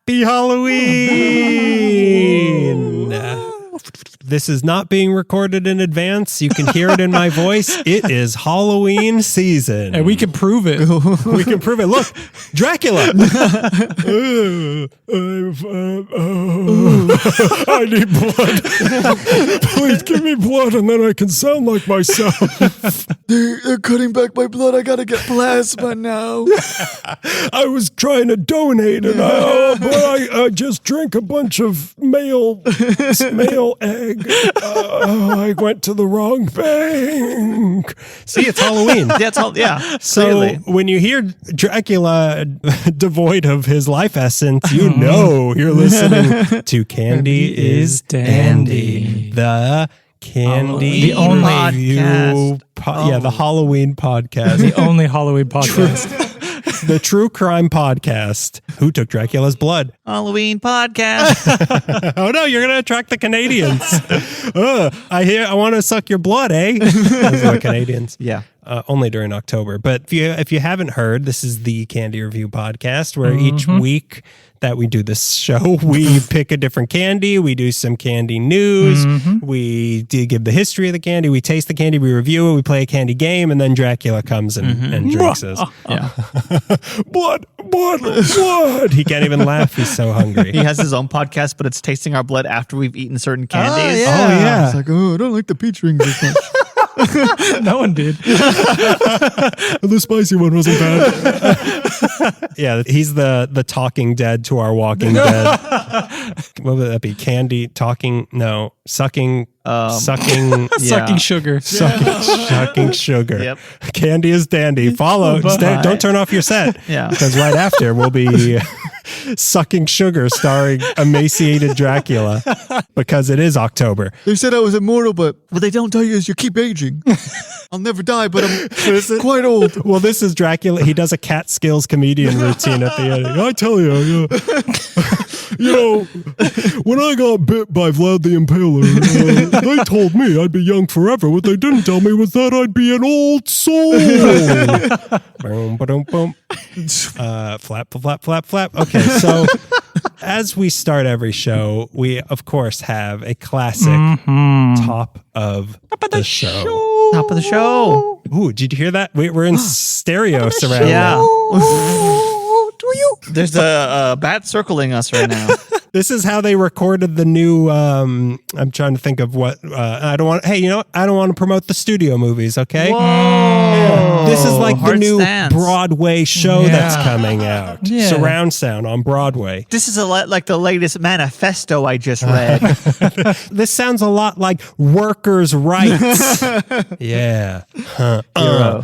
Happy Halloween! This is not being recorded in advance. You can hear it in my voice. It is Halloween season. And we can prove it. We can prove it. Look, Dracula. I need blood. Please give me blood and then I can sound like myself. They're cutting back my blood. I gotta get plasma now. I was trying to donate and I just drank a bunch of male egg. I went to the wrong bank. See, it's Halloween. So when you hear Dracula devoid of his life essence, you know you're listening to Candy is Dandy, the Candy The only Review the Halloween podcast. The only Halloween podcast. The true crime podcast. Who took Dracula's blood? Halloween podcast. Oh no, you're gonna attract the Canadians. I want to suck your blood, eh? Those are the Canadians. Yeah. Only during October. But if you haven't heard, this is the Candy Review podcast, where each week that we do this show, we pick a different candy, we do some candy news, we give the history of the candy, we taste the candy, we review it, we play a candy game, and then Dracula comes and drinks us. Yeah. Blood. He can't even laugh. He's so hungry. He has his own podcast, but it's tasting our blood after we've eaten certain candies. yeah. It's like, I don't like the peach rings as much. No one did. The spicy one wasn't bad. Yeah, he's the talking dead to our walking dead. What would that be? Candy talking? No, sucking. Sucking Sucking sugar. Sucking sugar. Yep. Candy is Dandy. Follow. Don't turn off your set. Yeah. Because right after we'll be sucking sugar starring emaciated Dracula because it is October. They said I was immortal, but what they don't tell you is you keep aging. I'll never die, but I'm quite old. Well, this is Dracula. He does a Catskills comedian routine at the end. I tell you, when I got bit by Vlad the Impaler, they told me I'd be young forever. What they didn't tell me was that I'd be an old soul. Boom, ba-dum, boom. Flap. Okay, so as we start every show, we of course have a classic top of the show. Top of the show. Ooh, did you hear that? We're in stereo surround. Yeah. There's a bat circling us right now. This is how they recorded the new. I'm trying to think of what. I don't want. Hey, you know what? I don't want to promote the studio movies. Okay. Whoa. Yeah. This is like Hard the new stance. Broadway show that's coming out. Yeah. Surround sound on Broadway. This is like the latest manifesto I just read. This sounds a lot like workers' rights. Yeah. So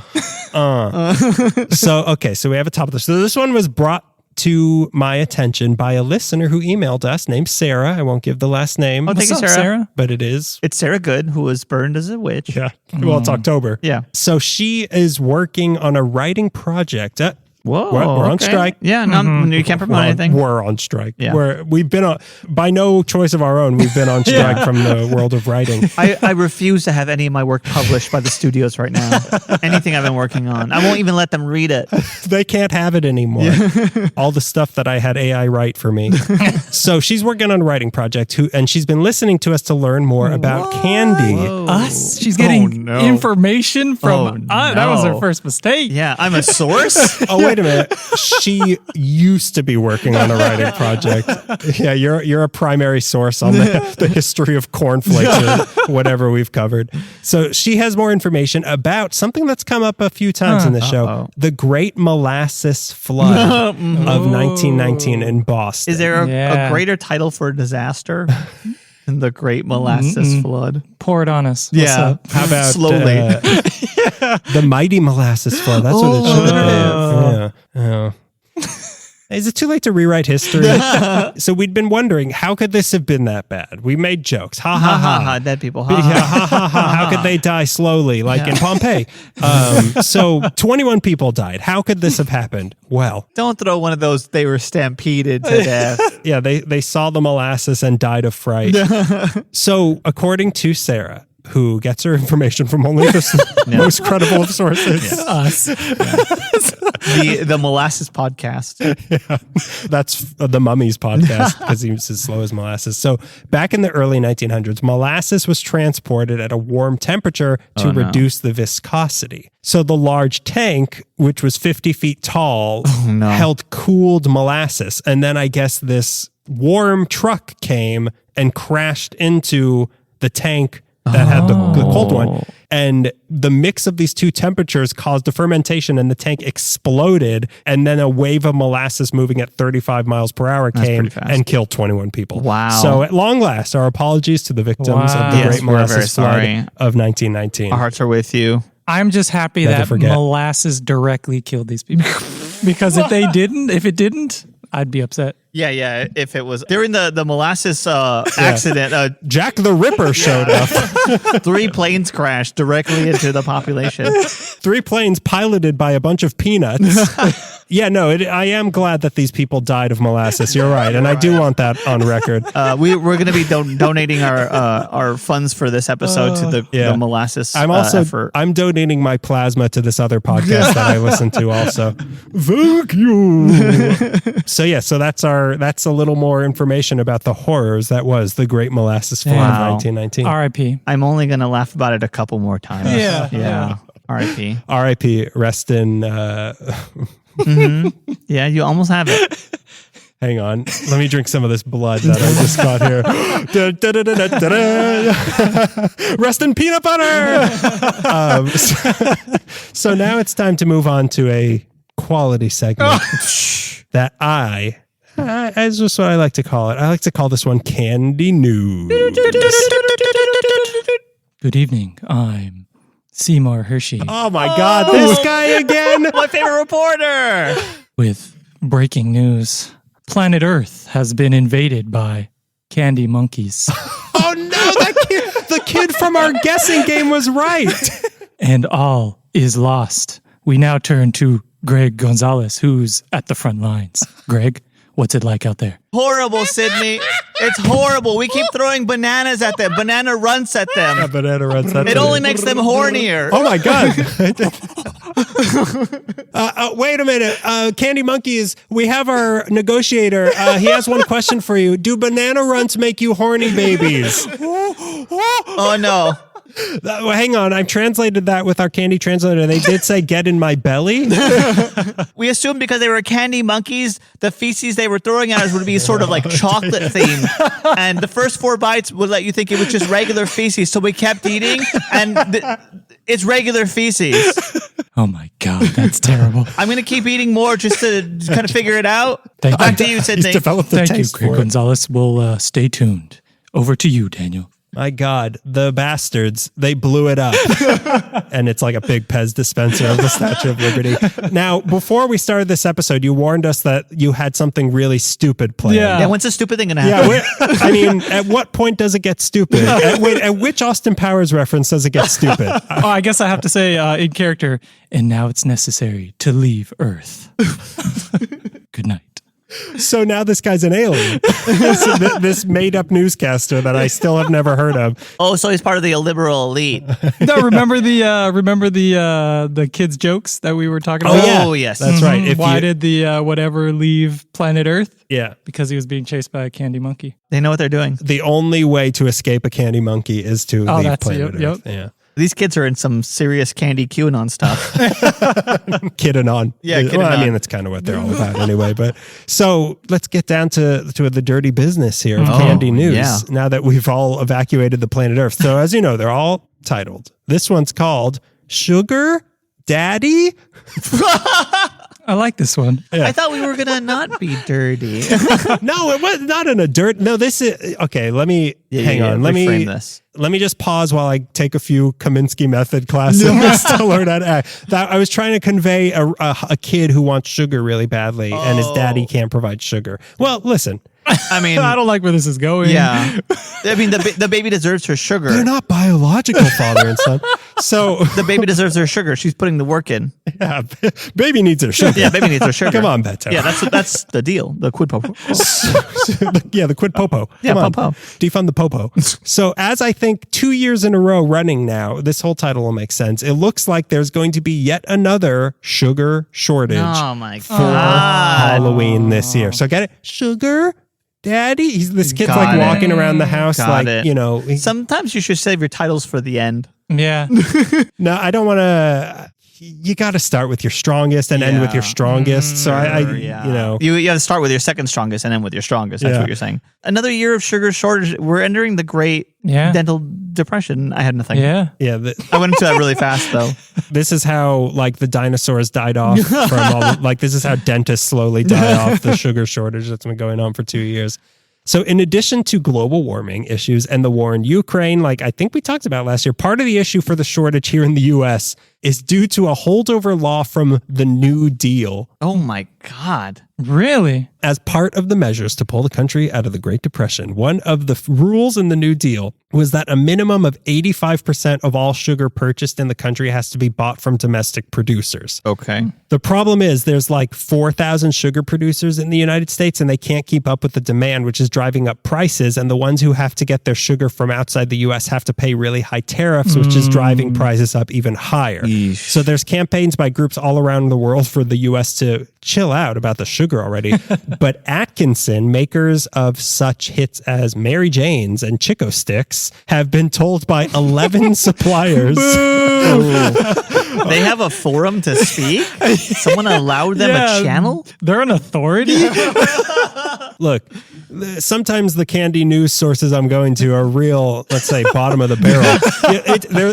we have a top of the. So this one was brought to my attention by a listener who emailed us named Sarah. I won't give the last name. Oh, thank you, What's up, Sarah. But it is. It's Sarah Good, who was burned as a witch. Yeah. Well, it's October. Yeah. So she is working on a writing project. Whoa. We're on strike. Yeah, no, you can't promote anything. We're on strike. Yeah. We've been on, by no choice of our own, we've been on strike from the world of writing. I refuse to have any of my work published by the studios right now. Anything I've been working on. I won't even let them read it. They can't have it anymore. All the stuff that I had AI write for me. So she's working on a writing project and she's been listening to us to learn more about candy. Us? She's getting information from us. That was her first mistake. Yeah, I'm a source. Oh, wait a minute. She used to be working on a writing project. Yeah, you're a primary source on the history of cornflakes or whatever we've covered. So she has more information about something that's come up a few times in the show. The Great Molasses Flood of 1919 in Boston. Is there a greater title for a disaster than the Great Molasses Flood? Pour it on us. Yeah. How about slowly? The Mighty Molasses Flood? That's what it should have been. Yeah. Is it too late to rewrite history? So we'd been wondering, how could this have been that bad? We made jokes. Ha ha ha. Dead people. Ha ha ha ha. How could they die slowly, like in Pompeii? So 21 people died. How could this have happened? Well, Don't throw one of those, they were stampeded to death. yeah, they saw the molasses and died of fright. So according to Sarah, who gets her information from only the most credible of sources. Us. The Molasses podcast. That's the Mummies podcast because he was as slow as molasses. So back in the early 1900s, molasses was transported at a warm temperature to reduce the viscosity. So the large tank, which was 50 feet tall, held cooled molasses. And then I guess this warm truck came and crashed into the tank that had the cold one. And the mix of these two temperatures caused a fermentation and the tank exploded. And then a wave of molasses moving at 35 miles per hour came and killed 21 people. Wow. So at long last, our apologies to the victims of the Great Molasses Flood of 1919. Our hearts are with you. I'm just happy that molasses directly killed these people. Because if it didn't, I'd be upset. Yeah. If it was during the molasses accident, Jack the Ripper showed up. 3 planes crashed directly into the population. 3 planes piloted by a bunch of peanuts. I am glad that these people died of molasses. You're right, and I do want that on record. We're going to be donating our funds for this episode to the molasses. I'm donating my plasma to this other podcast that I listen to also. Thank you. So that's a little more information about the horrors that was the Great Molasses Flood of 1919. R.I.P. I'm only going to laugh about it a couple more times. Yeah. R.I.P. R.I.P. Rest in... Yeah, you almost have it. Hang on. Let me drink some of this blood that I just got here. Rest in peanut butter! So now it's time to move on to a quality segment that as just what I like to call it. I like to call this one Candy News. Good evening. I'm Seymour Hershey. Oh my God, this guy again! My favorite reporter! With breaking news. Planet Earth has been invaded by candy monkeys. Oh no, the kid from our guessing game was right. And all is lost. We now turn to Greg Gonzalez, who's at the front lines. Greg, what's it like out there? Horrible, Sydney. It's horrible. We keep throwing bananas at them. Banana runs at them. Yeah, banana runs at them. It only makes them hornier. Oh my God. Wait a minute. Candy Monkeys, we have our negotiator. He has one question for you. Do banana runs make you horny babies? Oh no. Hang on, I've translated that with our candy translator. They did say get in my belly. We assumed because they were candy monkeys, the feces they were throwing at us would be sort of like chocolate themed. And the first 4 bites would let you think it was just regular feces. So we kept eating and it's regular feces. Oh my God, that's terrible. I'm going to keep eating more just to kind of figure it out. Back to you, Sydney. Thank you, Greg Gonzalez. We'll stay tuned. Over to you, Daniel. My God, the bastards, they blew it up. And it's like a big Pez dispenser of the Statue of Liberty. Now, before we started this episode, you warned us that you had something really stupid planned. Yeah, when's a stupid thing going to happen? Yeah, I mean, at what point does it get stupid? At which Austin Powers reference does it get stupid? I guess I have to say in character, and now it's necessary to leave Earth. Good night. So now this guy's an alien. This made-up newscaster that I still have never heard of. Oh, so he's part of the illiberal elite. No, remember the kids' jokes that we were talking about? Oh, yes. That's right. Why did the whatever leave planet Earth? Yeah. Because he was being chased by a candy monkey. They know what they're doing. The only way to escape a candy monkey is to leave planet Earth. Yep. Yeah. These kids are in some serious candy QAnon stuff. Kidanon. Yeah, Kidanon. Well, I mean, that's kind of what they're all about anyway. But so let's get down to the dirty business here of candy news. Now that we've all evacuated the planet Earth. So as you know, they're all titled. This one's called Sugar Daddy. I like this one. Yeah. I thought we were going to not be dirty. No, it was not in a dirt. No, this is okay. Let me hang on. Let me this. Let me just pause while I take a few Kaminsky method classes to learn how to act. That I was trying to convey a kid who wants sugar really badly and his daddy can't provide sugar. Well, listen. I mean, I don't like where this is going. Yeah. I mean, the baby deserves her sugar. They're not biological father and son. So The baby deserves her sugar. She's putting the work in. yeah, baby needs her sugar. Yeah, baby needs her sugar. Come on, Beto. Yeah, that's the deal. The quid pro quo. Yeah, the quid popo. Yeah, Come on. popo. Defund the popo. So as I think 2 years in a row running now, this whole title will make sense. It looks like there's going to be yet another sugar shortage Oh my for god. Halloween this year. So get it? Sugar daddy? This kid's Got like it. walking around the house Got like, it. you know. Sometimes you should save your titles for the end. Yeah. No, I don't want to. You got to start with your strongest and end with your strongest. So you know. You have to start with your second strongest and end with your strongest. That's Yeah. what you're saying. Another year of sugar shortage. We're entering the great dental depression. I had nothing. Yeah. Yeah, I went into that really fast though. this is how like the dinosaurs died off from all. Like this is how dentists slowly die off the sugar shortage that's been going on for 2 years. So in addition to global warming issues and the war in Ukraine, like I think we talked about last year, part of the issue for the shortage here in the US is due to a holdover law from the New Deal. Oh my god. Really? As part of the measures to pull the country out of the Great Depression, one of the rules in the New Deal was that a minimum of 85% of all sugar purchased in the country has to be bought from domestic producers. Okay. The problem is there's like 4,000 sugar producers in the United States and they can't keep up with the demand, which is driving up prices. And the ones who have to get their sugar from outside the US have to pay really high tariffs, which is driving prices up even higher. Yeesh. So there's campaigns by groups all around the world for the US to chill out about the sugar already. But Atkinson, makers of such hits as Mary Jane's and Chico Sticks, have been told by 11 suppliers. They have a forum to speak? Someone allowed them a channel? They're an authority? Look, sometimes the candy news sources I'm going to are real, let's say, bottom of the barrel.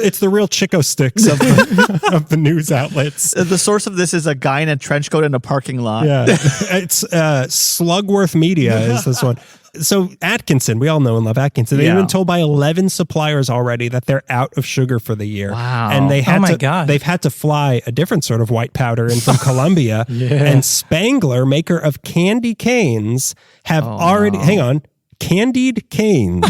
It's the real Chico Sticks of the news outlets. The source of this is a guy in a trench coat in a parking lot. Yeah, it's Slugworth Media is this one. So Atkinson, we all know and love Atkinson. They've been told by 11 suppliers already that they're out of sugar for the year. Wow. And they had God. They've had to fly a different sort of white powder in from Colombia. And Spangler, maker of candy canes, have hang on, candied canes.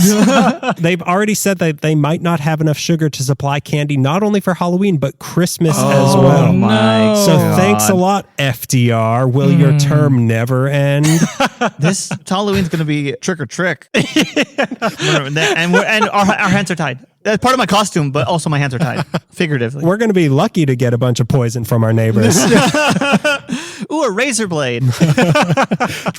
They've already said that they might not have enough sugar to supply candy not only for Halloween but Christmas as well. my So God. thanks a lot, FDR. Will your term never end? This Halloween's going to be trick or trick. and our hands are tied. That's part of my costume, but also my hands are tied, figuratively. We're going to be lucky to get a bunch of poison from our neighbors. Ooh, a razor blade.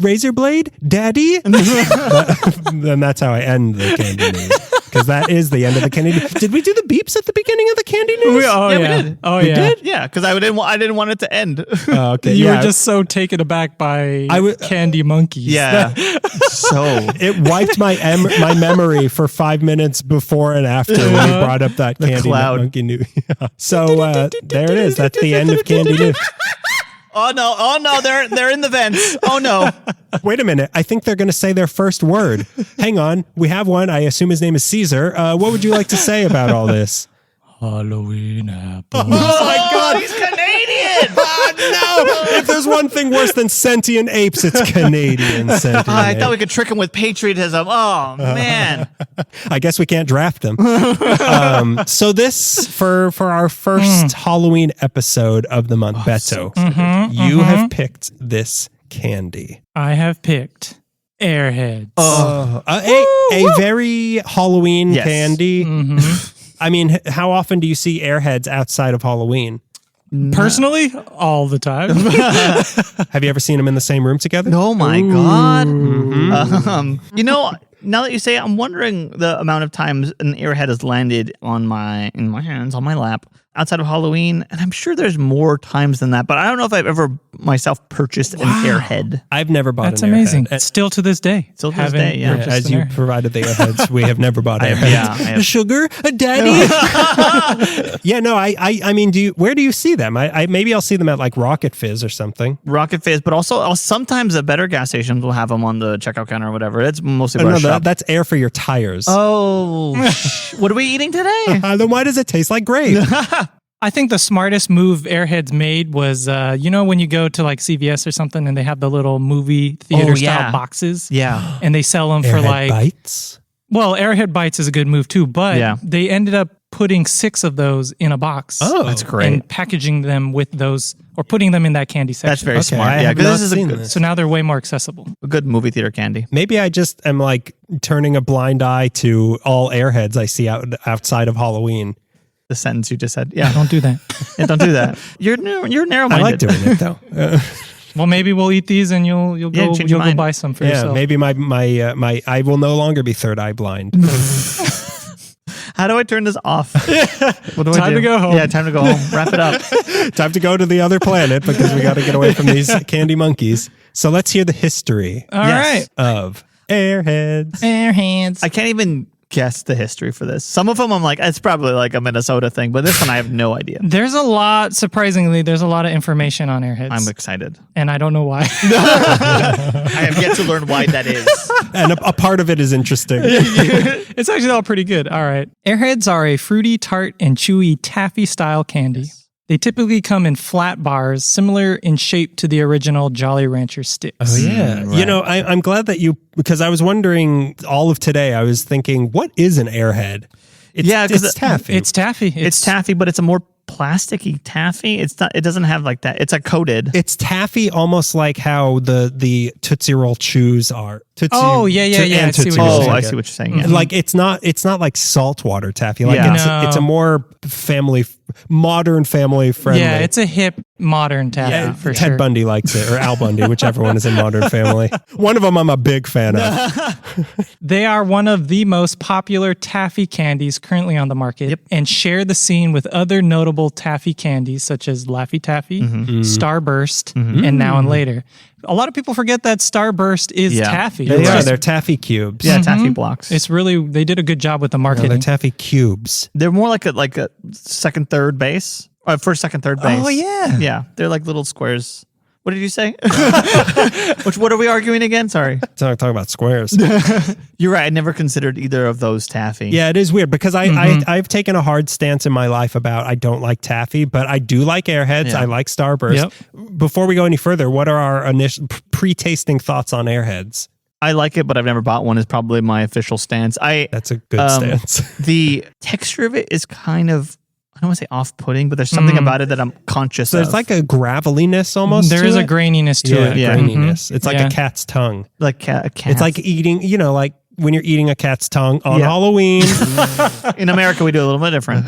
Razor blade, daddy. Then that's how I end the candy news, because that is the end of the candy news. Did we do the beeps at the beginning of the candy news? we did. Oh, We yeah. did? Yeah, because I didn't want it to end. Okay, You yeah. were just so taken aback by candy monkeys. Yeah. So It wiped my my memory for 5 minutes before and after when we brought up that candy cloud. monkey news. So there it is. That's the end of candy news. oh no, they're in the vents. Oh no. Wait a minute. I think they're going to say their first word. Hang on. We have one. I assume his name is Caesar. What would you like to say about all this? Halloween apples. Oh my God. He's Canadian. Oh, no. If there's one thing worse than sentient apes, it's Canadian sentient I thought we apes. could trick him with patriotism. Oh man. I guess we can't draft them. So this, for our first Halloween episode of the month, Beto, you have picked this candy. I have picked Airheads. A very Halloween Yes. candy. I mean, how often do you see Airheads outside of Halloween? Personally, all the time. Have you ever seen them in the same room together? Oh my God. Now that you say it, I'm wondering the amount of times an Airhead has landed in my hands, on my lap, outside of Halloween, and I'm sure there's more times than that, but I don't know if I've ever myself purchased an Airhead. I've never bought That's an amazing. Airhead. Still to this day. Still to this Haven't day, yeah. purchased As an you Airhead. provided the Airheads, we have never bought Airheads. I have. Sugar, daddy. Yeah, no, I mean, where do you see them? I maybe I'll see them at like Rocket Fizz or something. Rocket Fizz, but also sometimes the better gas stations will have them on the checkout counter or whatever. It's mostly where I shop. That's air for your tires. Oh, what are we eating today? Then why does it taste like grape? I think the smartest move Airheads made was, when you go to like CVS or something and they have the little movie theater style boxes. Yeah. And they sell them for Airhead like, bites. well, Airhead Bites is a good move too, but Yeah. they ended up putting 6 of those in a box. Oh, That's great. And packaging them with those, or putting them in that candy section. That's very Okay, smart. I Yeah, have because not this is seen a good, this. So now they're way more accessible. a good movie theater candy. Maybe I just am like turning a blind eye to all Airheads I see outside of Halloween. The sentence you just said. Yeah, Don't do that. yeah, don't do that. You're narrow-minded. I like doing it though. Well, maybe we'll eat these and you'll go change your you'll go mind. buy some for Yeah, yourself. maybe my I will no longer be third eye blind. How do I turn this off? What do I Time do? to go home. Yeah, time to go home. Wrap it up. Time to go to the other planet because we got to get away from these candy monkeys. So let's hear the history All right. Yes. of Airheads. Airheads. I can't even guess the history for this. Some of them I'm like, it's probably like a Minnesota thing, but this one I have no idea. Surprisingly, there's a lot of information on Airheads. I'm excited. and I don't know why. I have yet to learn why that is. And a part of it is interesting. It's actually all pretty good. All right. Airheads are a fruity, tart, and chewy taffy style candy. They typically come in flat bars, similar in shape to the original Jolly Rancher sticks. Oh yeah, right. you know I'm glad that because I was wondering all of today. I was thinking, what is an Airhead? It's taffy. It's taffy. It's taffy, but it's a more plasticky taffy. It's not. It doesn't have like that. It's a coated. It's taffy, almost like how the Tootsie Roll chews are. Tootsie, Oh, yeah. and I see Tootsie what you're Rolls saying. are I good. see what you're saying. Yeah. Like it's not like saltwater taffy. Like Yeah. it's a more modern family friendly. Yeah, it's a hip, modern taffy for Ted sure. Bundy likes it, or Al Bundy, whichever one is in Modern Family. One of them I'm a big fan of. They are one of the most popular taffy candies currently on the market and share the scene with other notable taffy candies such as Laffy Taffy, Starburst, and Now and Later. A lot of people forget that Starburst is Yeah. taffy. They It's are. just- They're taffy cubes. Yeah, taffy blocks. It's really, they did a good job with the No, marketing. they're taffy cubes. They're more like a second, third base. Or first, second, third base. Oh, yeah. Yeah. They're like little squares. What did you say? What are we arguing again? Sorry. Talk about squares. You're right. I never considered either of those taffy. Yeah, it is weird because I've taken a hard stance in my life about I don't like taffy, but I do like Airheads. Yeah. I like Starburst. Before we go any further, what are our initial pre-tasting thoughts on Airheads? I like it, but I've never bought one is probably my official stance. That's a good stance. The texture of it is kind of, I don't want to say off-putting, but there's something about it that I'm conscious So of. there's like a graveliness almost. There to is a it. graininess to it. Yeah. graininess. It's like Yeah. a cat's tongue. like a cat. It's like eating, like when you're eating a cat's tongue on Yeah. Halloween. in America, we do a little bit different.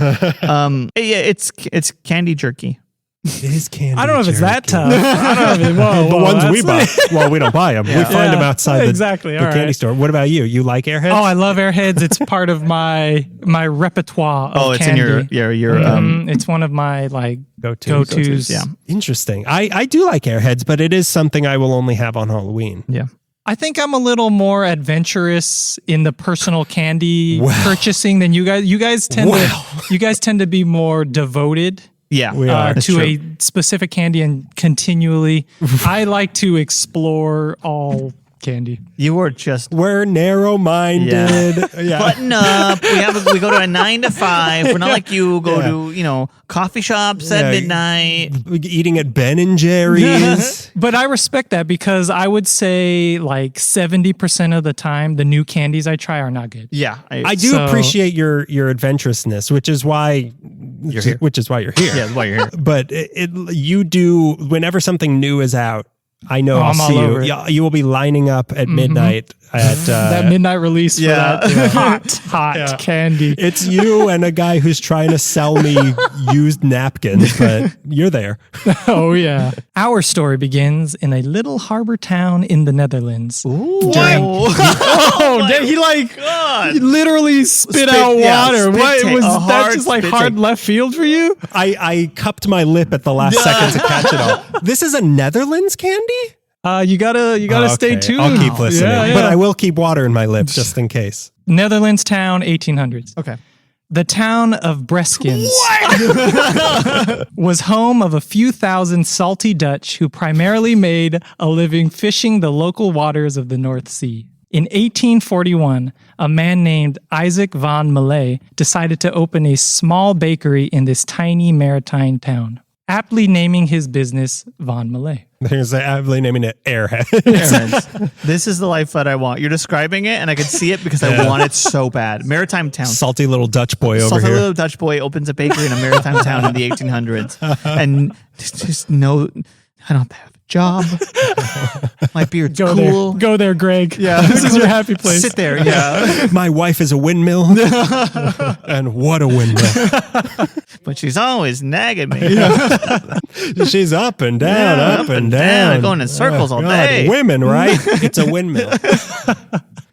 It's candy jerky. It is candy. I don't know if it's that jerky. tough. I don't know if whoa, The whoa, ones we that's- buy. Well, we don't buy them. We find Yeah. them outside Exactly. the All candy right. store. What about you? You like Airheads? Oh, I love Airheads. It's part of my repertoire of Oh, it's candy. in your It's one of my like Go-tos. go-tos. yeah. Interesting. I do like Airheads, but it is something I will only have on Halloween. Yeah. I think I'm a little more adventurous in the personal candy purchasing than you guys. You guys tend to be more devoted Yeah. We are. That's to true. a specific candy and continually. I like to explore all candy. You were just We're narrow-minded. Yeah. button up. We go to a 9 to 5. We're not like you go to, coffee shops at Yeah. midnight. Eating at Ben and Jerry's. But I respect that because I would say like 70% of the time, the new candies I try are not good. Yeah. I do So- appreciate your adventurousness, which is why you're here. Which is why you're here. Yeah, that's why you're here. But you do whenever something new is out. I know I'll I'm all see you. over it. Yeah, you will be lining up at midnight at That midnight release for that hot candy. It's you and a guy who's trying to sell me used napkins, but you're there. Oh, yeah. Our story begins in a little harbor town in the Netherlands. Oh, He literally spit out yeah, water. spit What take. was A that? hard Just like spit hard take. left field for you? I cupped my lip at the last second to catch it all. This is a Netherlands candy? You gotta stay Okay, tuned. I'll keep listening. Yeah. But I will keep water in my lip just in case. Netherlands town, 1800s. Okay. The town of Breskens was home of a few thousand salty Dutch who primarily made a living fishing the local waters of the North Sea. In 1841, a man named Isaac van Malay decided to open a small bakery in this tiny maritime town. aptly naming his business Von Malay. There's aptly naming it Airhead. Airheads. This is the life that I want. You're describing it, and I can see it because I want it so bad. Maritime town. Salty little Dutch boy over Salty here. little Dutch boy opens a bakery in a maritime town in the 1800s, and just no, I don't have a job. My beard's cool. Go there, Greg. Yeah, This is your happy place. Sit there. Yeah, My wife is a windmill. And what a windmill. but she's always nagging me. She's up and down, Yeah, up and down. going in circles all God, day. Women, right? It's a windmill.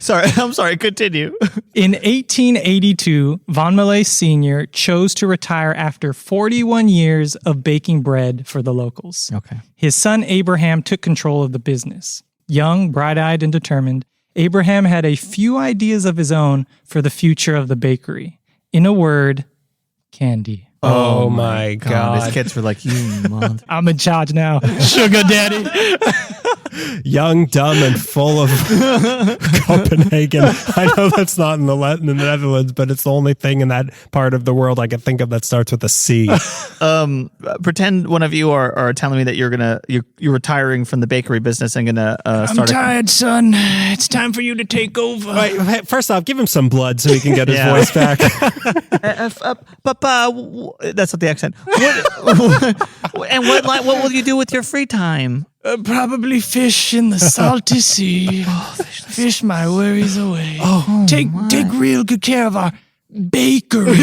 Sorry, I'm sorry. Continue. In 1882, Von Malay Sr. chose to retire after 41 years of baking bread for the locals. Okay. His son Abraham took control of the business. Young, bright-eyed, and determined, Abraham had a few ideas of his own for the future of the bakery. In a word, candy. Oh my God. His kids were like, you mother. I'm in charge now. Sugar daddy. Young, dumb, and full of Copenhagen. I know that's not in the Netherlands, but it's the only thing in that part of the world I can think of that starts with a C. Pretend one of you are telling me that you're retiring from the bakery business and gonna start. tired, son. It's time for you to take over. Wait, first off, give him some blood so he can get his Yeah. voice back. Papa, that's not the accent. What will you do with your free time? Probably fish in the salty sea. Fish my worries away. Take real good care of our bakery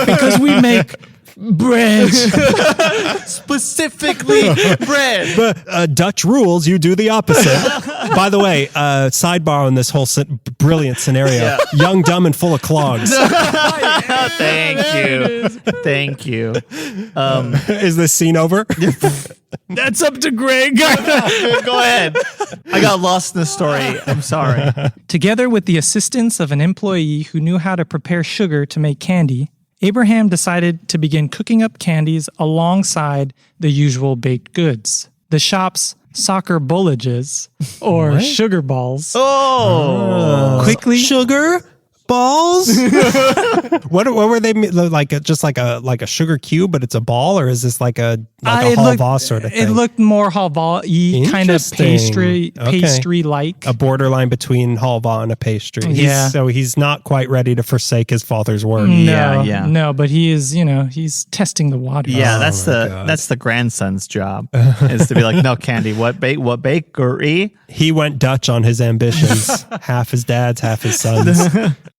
because we make bread. Specifically, bread. But Dutch rules, you do the opposite. By the way, sidebar on this whole brilliant scenario. Young, dumb, and full of clogs. Thank you. Is this scene over? That's up to Greg. Go ahead. I got lost in the story. I'm sorry. Together with the assistance of an employee who knew how to prepare sugar to make candy, Abraham decided to begin cooking up candies alongside the usual baked goods. The shop's soccer bollages, or sugar balls, quickly Sugar balls? What were they like? Just like a sugar cube, but it's a ball, or is this like a halva sort of thing? It looked more halva-y, kind of Interesting. Okay. pastry-like. A borderline between halva and a pastry. So he's not quite ready to forsake his father's work. No, but he is, he's testing the water. Yeah, that's the grandson's job is to be like, no, Candy, what bakery? He went Dutch on his ambitions. Half his dad's, half his son's.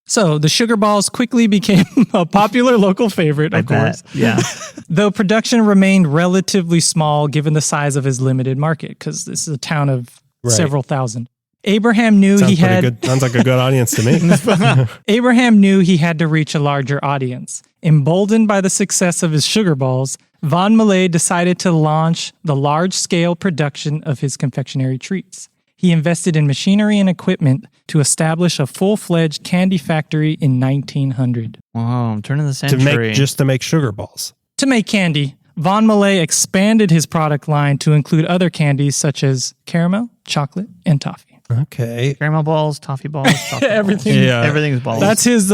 So the sugar balls quickly became a popular local favorite, of course. Yeah. Though production remained relatively small given the size of his limited market, because this is a town of several thousand. Abraham knew Sounds like a good audience to me. Abraham knew he had to reach a larger audience. Emboldened by the success of his sugar balls, Von Malay decided to launch the large-scale production of his confectionery treats. He invested in machinery and equipment to establish a full-fledged candy factory in 1900. Wow, turn of the century. to make sugar balls. To make candy, Von Malay expanded his product line to include other candies such as caramel, chocolate, and toffee. Okay. Caramel balls, toffee balls, chocolate Everything. balls. Yeah. Everything's balls. That's his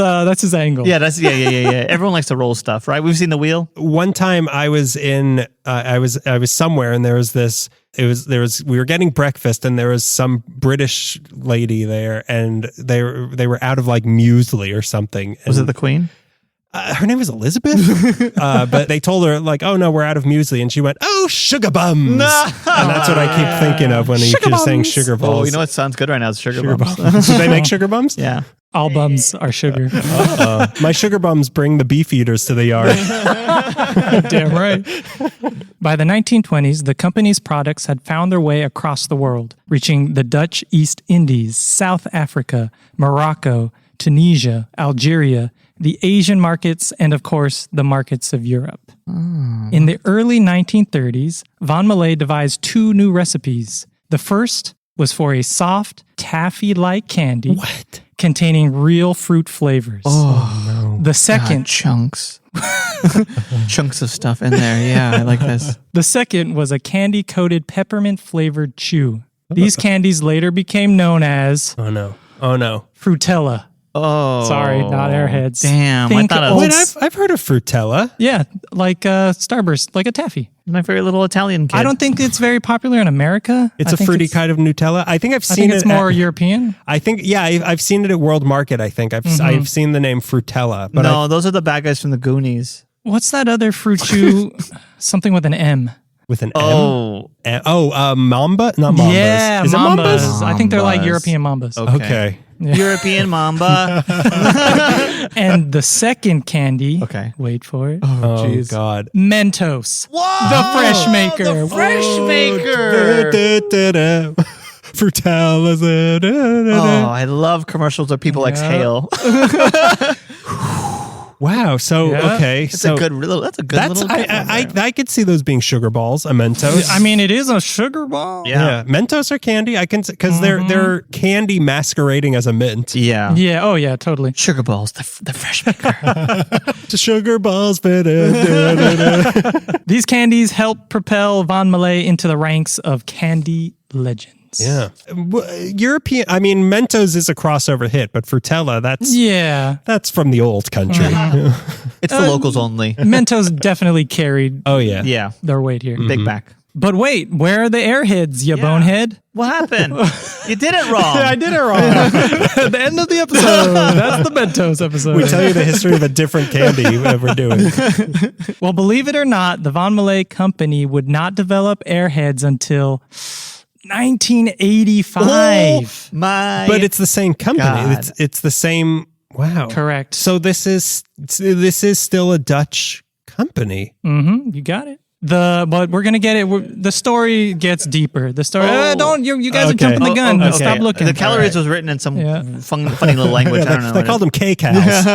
angle. yeah. Everyone likes to roll stuff, right? We've seen the wheel. One time I was in I was somewhere and there was we were getting breakfast and there was some British lady there and they were out of like muesli or something. Was And, it the Queen? her name was Elizabeth, but they told her like, oh no, we're out of muesli, and she went, oh, sugar bums, and that's what I keep thinking of when you're saying sugar balls. Oh, you know what sounds good right now? It's sugar bums. Do they make sugar bums? Yeah. All bums are sugar. My sugar bums bring the beef eaters to the yard. Damn right. By the 1920s, the company's products had found their way across the world, reaching the Dutch East Indies, South Africa, Morocco, Tunisia, Algeria, the Asian markets, and of course, the markets of Europe. In the early 1930s, Von Malay devised two new recipes. The first was for a soft, taffy-like candy containing real fruit flavors. Oh, no. The second, chunks. Chunks of stuff in there. Yeah, I like this. The second was a candy-coated peppermint-flavored chew. These candies later became known as Oh no. Frutella. Oh, Sorry, not Airheads. Damn, Think I thought it old was Wait, I've heard of Frutella. Yeah, like Starburst, like a taffy. my favorite little Italian kid. I don't think it's very popular in America. It's I a think fruity kind of Nutella. I think I've I seen think it's it. more at- European. I think, yeah, I've seen it at World Market. I think I've seen the name Frutella, but no, those are the bad guys from the Goonies. What's that other fruit chew? Something with an M. with an Oh, M. Mamba, not Mambas. Yeah, Is it Mambas. Mambas? I think they're like Mambas. European Mambas. Okay. European Mamba. And the second candy. Okay. Wait for it. Oh God. Mentos. Whoa, The fresh maker. The fresh Oh, maker. Frutella. Oh, I love commercials where people exhale. Wow. So Yeah. okay. That's so a good little. That's a good that's little. gift right there. I could see those being sugar balls. A Mentos. I mean, it is a sugar ball. Yeah. Mentos are candy. I can because they're candy masquerading as a mint. Yeah. Yeah. Oh, yeah, totally. Sugar balls, the fresh maker. Sugar balls. These candies help propel Von Malay into the ranks of candy legends. Yeah. European. I mean, Mentos is a crossover hit, but Frutella, Yeah. that's from the old country. It's the locals only. Mentos definitely carried Oh yeah. Yeah. their weight here. Big back. But wait, where are the airheads, you bonehead? What happened? You did it wrong. I did it wrong. At the end of the episode. That's the Mentos episode. We tell you the history of a different candy that we're doing. Well, believe it or not, the Von Malay company would not develop airheads until 1985. My. But it's the same company. God. It's the same. Wow. Correct. So this is still a Dutch company. You got it. But we're gonna get it. The story gets deeper. The story. Don't you guys are Okay. jumping the gun. Okay. Stop looking. The calories was written in some Yeah. funny little language. I don't know. They called them K-Cows.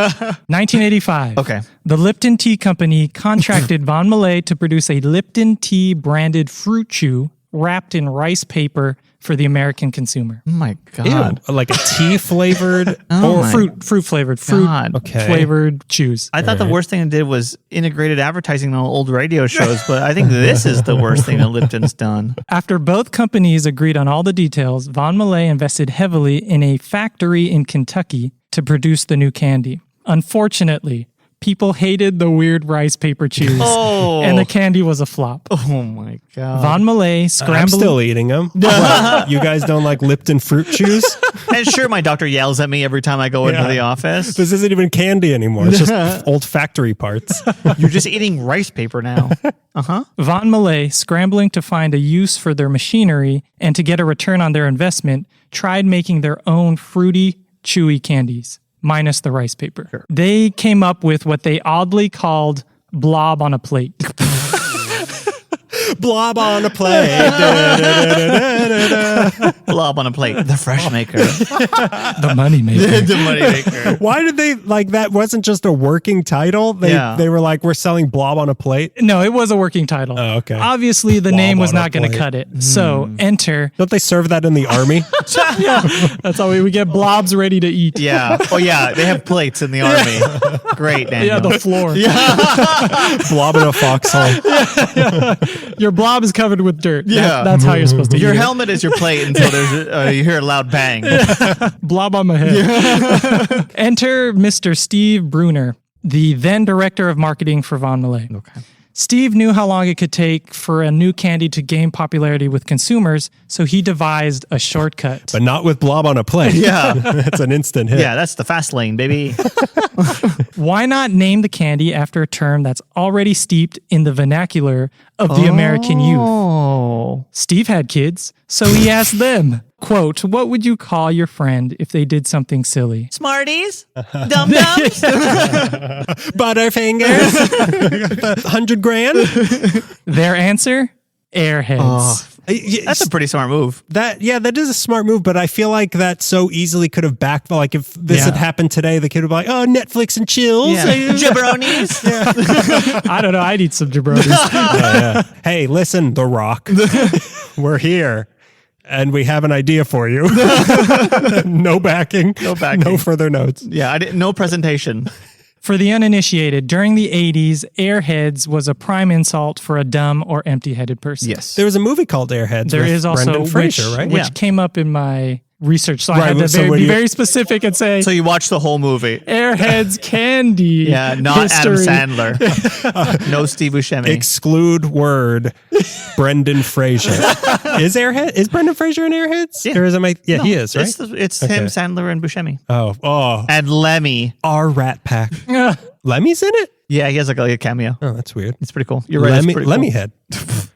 1985. Okay. The Lipton Tea Company contracted Von Malay to produce a Lipton Tea branded fruit chew wrapped in rice paper for the American consumer. Oh my God. Ew, like a tea flavored. Oh Or my fruit flavored, fruit God. Okay. flavored chews. I thought the worst thing it did was integrated advertising on old radio shows, but I think this is the worst thing that Lipton's done. After both companies agreed on all the details, Von Malay invested heavily in a factory in Kentucky to produce the new candy. Unfortunately, people hated the weird rice paper chews, Oh. and the candy was a flop. Oh my God. Von Malay I'm scrambled. still eating them. You guys don't like Lipton fruit chews? And sure, my doctor yells at me every time I go into the office. This isn't even candy anymore. It's just old factory parts. You're just eating rice paper now. Von Malay, scrambling to find a use for their machinery and to get a return on their investment, tried making their own fruity, chewy candies, minus the rice paper. Sure. They came up with what they oddly called blob on a plate. Blob on a plate. Blob on a plate. The fresh maker. The money maker. The money maker. Why did they like that? Wasn't just a working title. They were like, we're selling blob on a plate. No, it was a working title. Oh, okay. Obviously, the Blob name was on a not going to plate. cut it. So enter. Don't they serve that in the army? That's how we get blobs ready to eat. Yeah. Oh yeah. They have plates in the army. Great, Daniel. Yeah, the floor. Blob in a foxhole. Your blob is covered with dirt. Yeah. That's how you're supposed to Your eat it. helmet is your plate until there's you hear a loud bang. Blob on my head. Enter Mr. Steve Bruner, the then director of marketing for Von Malay. Okay. Steve knew how long it could take for a new candy to gain popularity with consumers, so he devised a shortcut. But not with blob on a plate. Yeah. It's an instant hit. Yeah, that's the fast lane, baby. Why not name the candy after a term that's already steeped in the vernacular of the American youth? Oh. Steve had kids, so he asked them, quote, what would you call your friend if they did something silly? Smarties? Dum-dums? Butterfingers. 100 grand. Their answer? Airheads. That's a pretty smart move. That is a smart move, but I feel like that so easily could have backed. Like if this had happened today, the kid would be like, "Oh, Netflix and chills." Yeah. Jabronis? I don't know. I'd eat some jabronis. Yeah. Hey, listen, The Rock, we're here, and we have an idea for you. No backing. No backing. No further notes. Yeah, I didn't. No presentation. For the uninitiated, during the 80s, Airheads was a prime insult for a dumb or empty-headed person. Yes. There was a movie called Airheads. There with is also Brendan Fraser, right? which Yeah. came up in my research, so I Right, had so to when be you- very specific and say So you watched the whole movie. Airheads candy. Yeah, not history. Adam Sandler. No Steve Buscemi. Exclude word Brendan Fraser. Is Brendan Fraser in Airheads? Yeah. Or is it my? Yeah, he is, right? It's him, Sandler, and Buscemi. Oh, And Lemmy. our Rat Pack. Lemmy's in it? Yeah, he has like a cameo. Oh, that's weird. It's pretty cool. You're right. it's pretty cool. Lemmy head.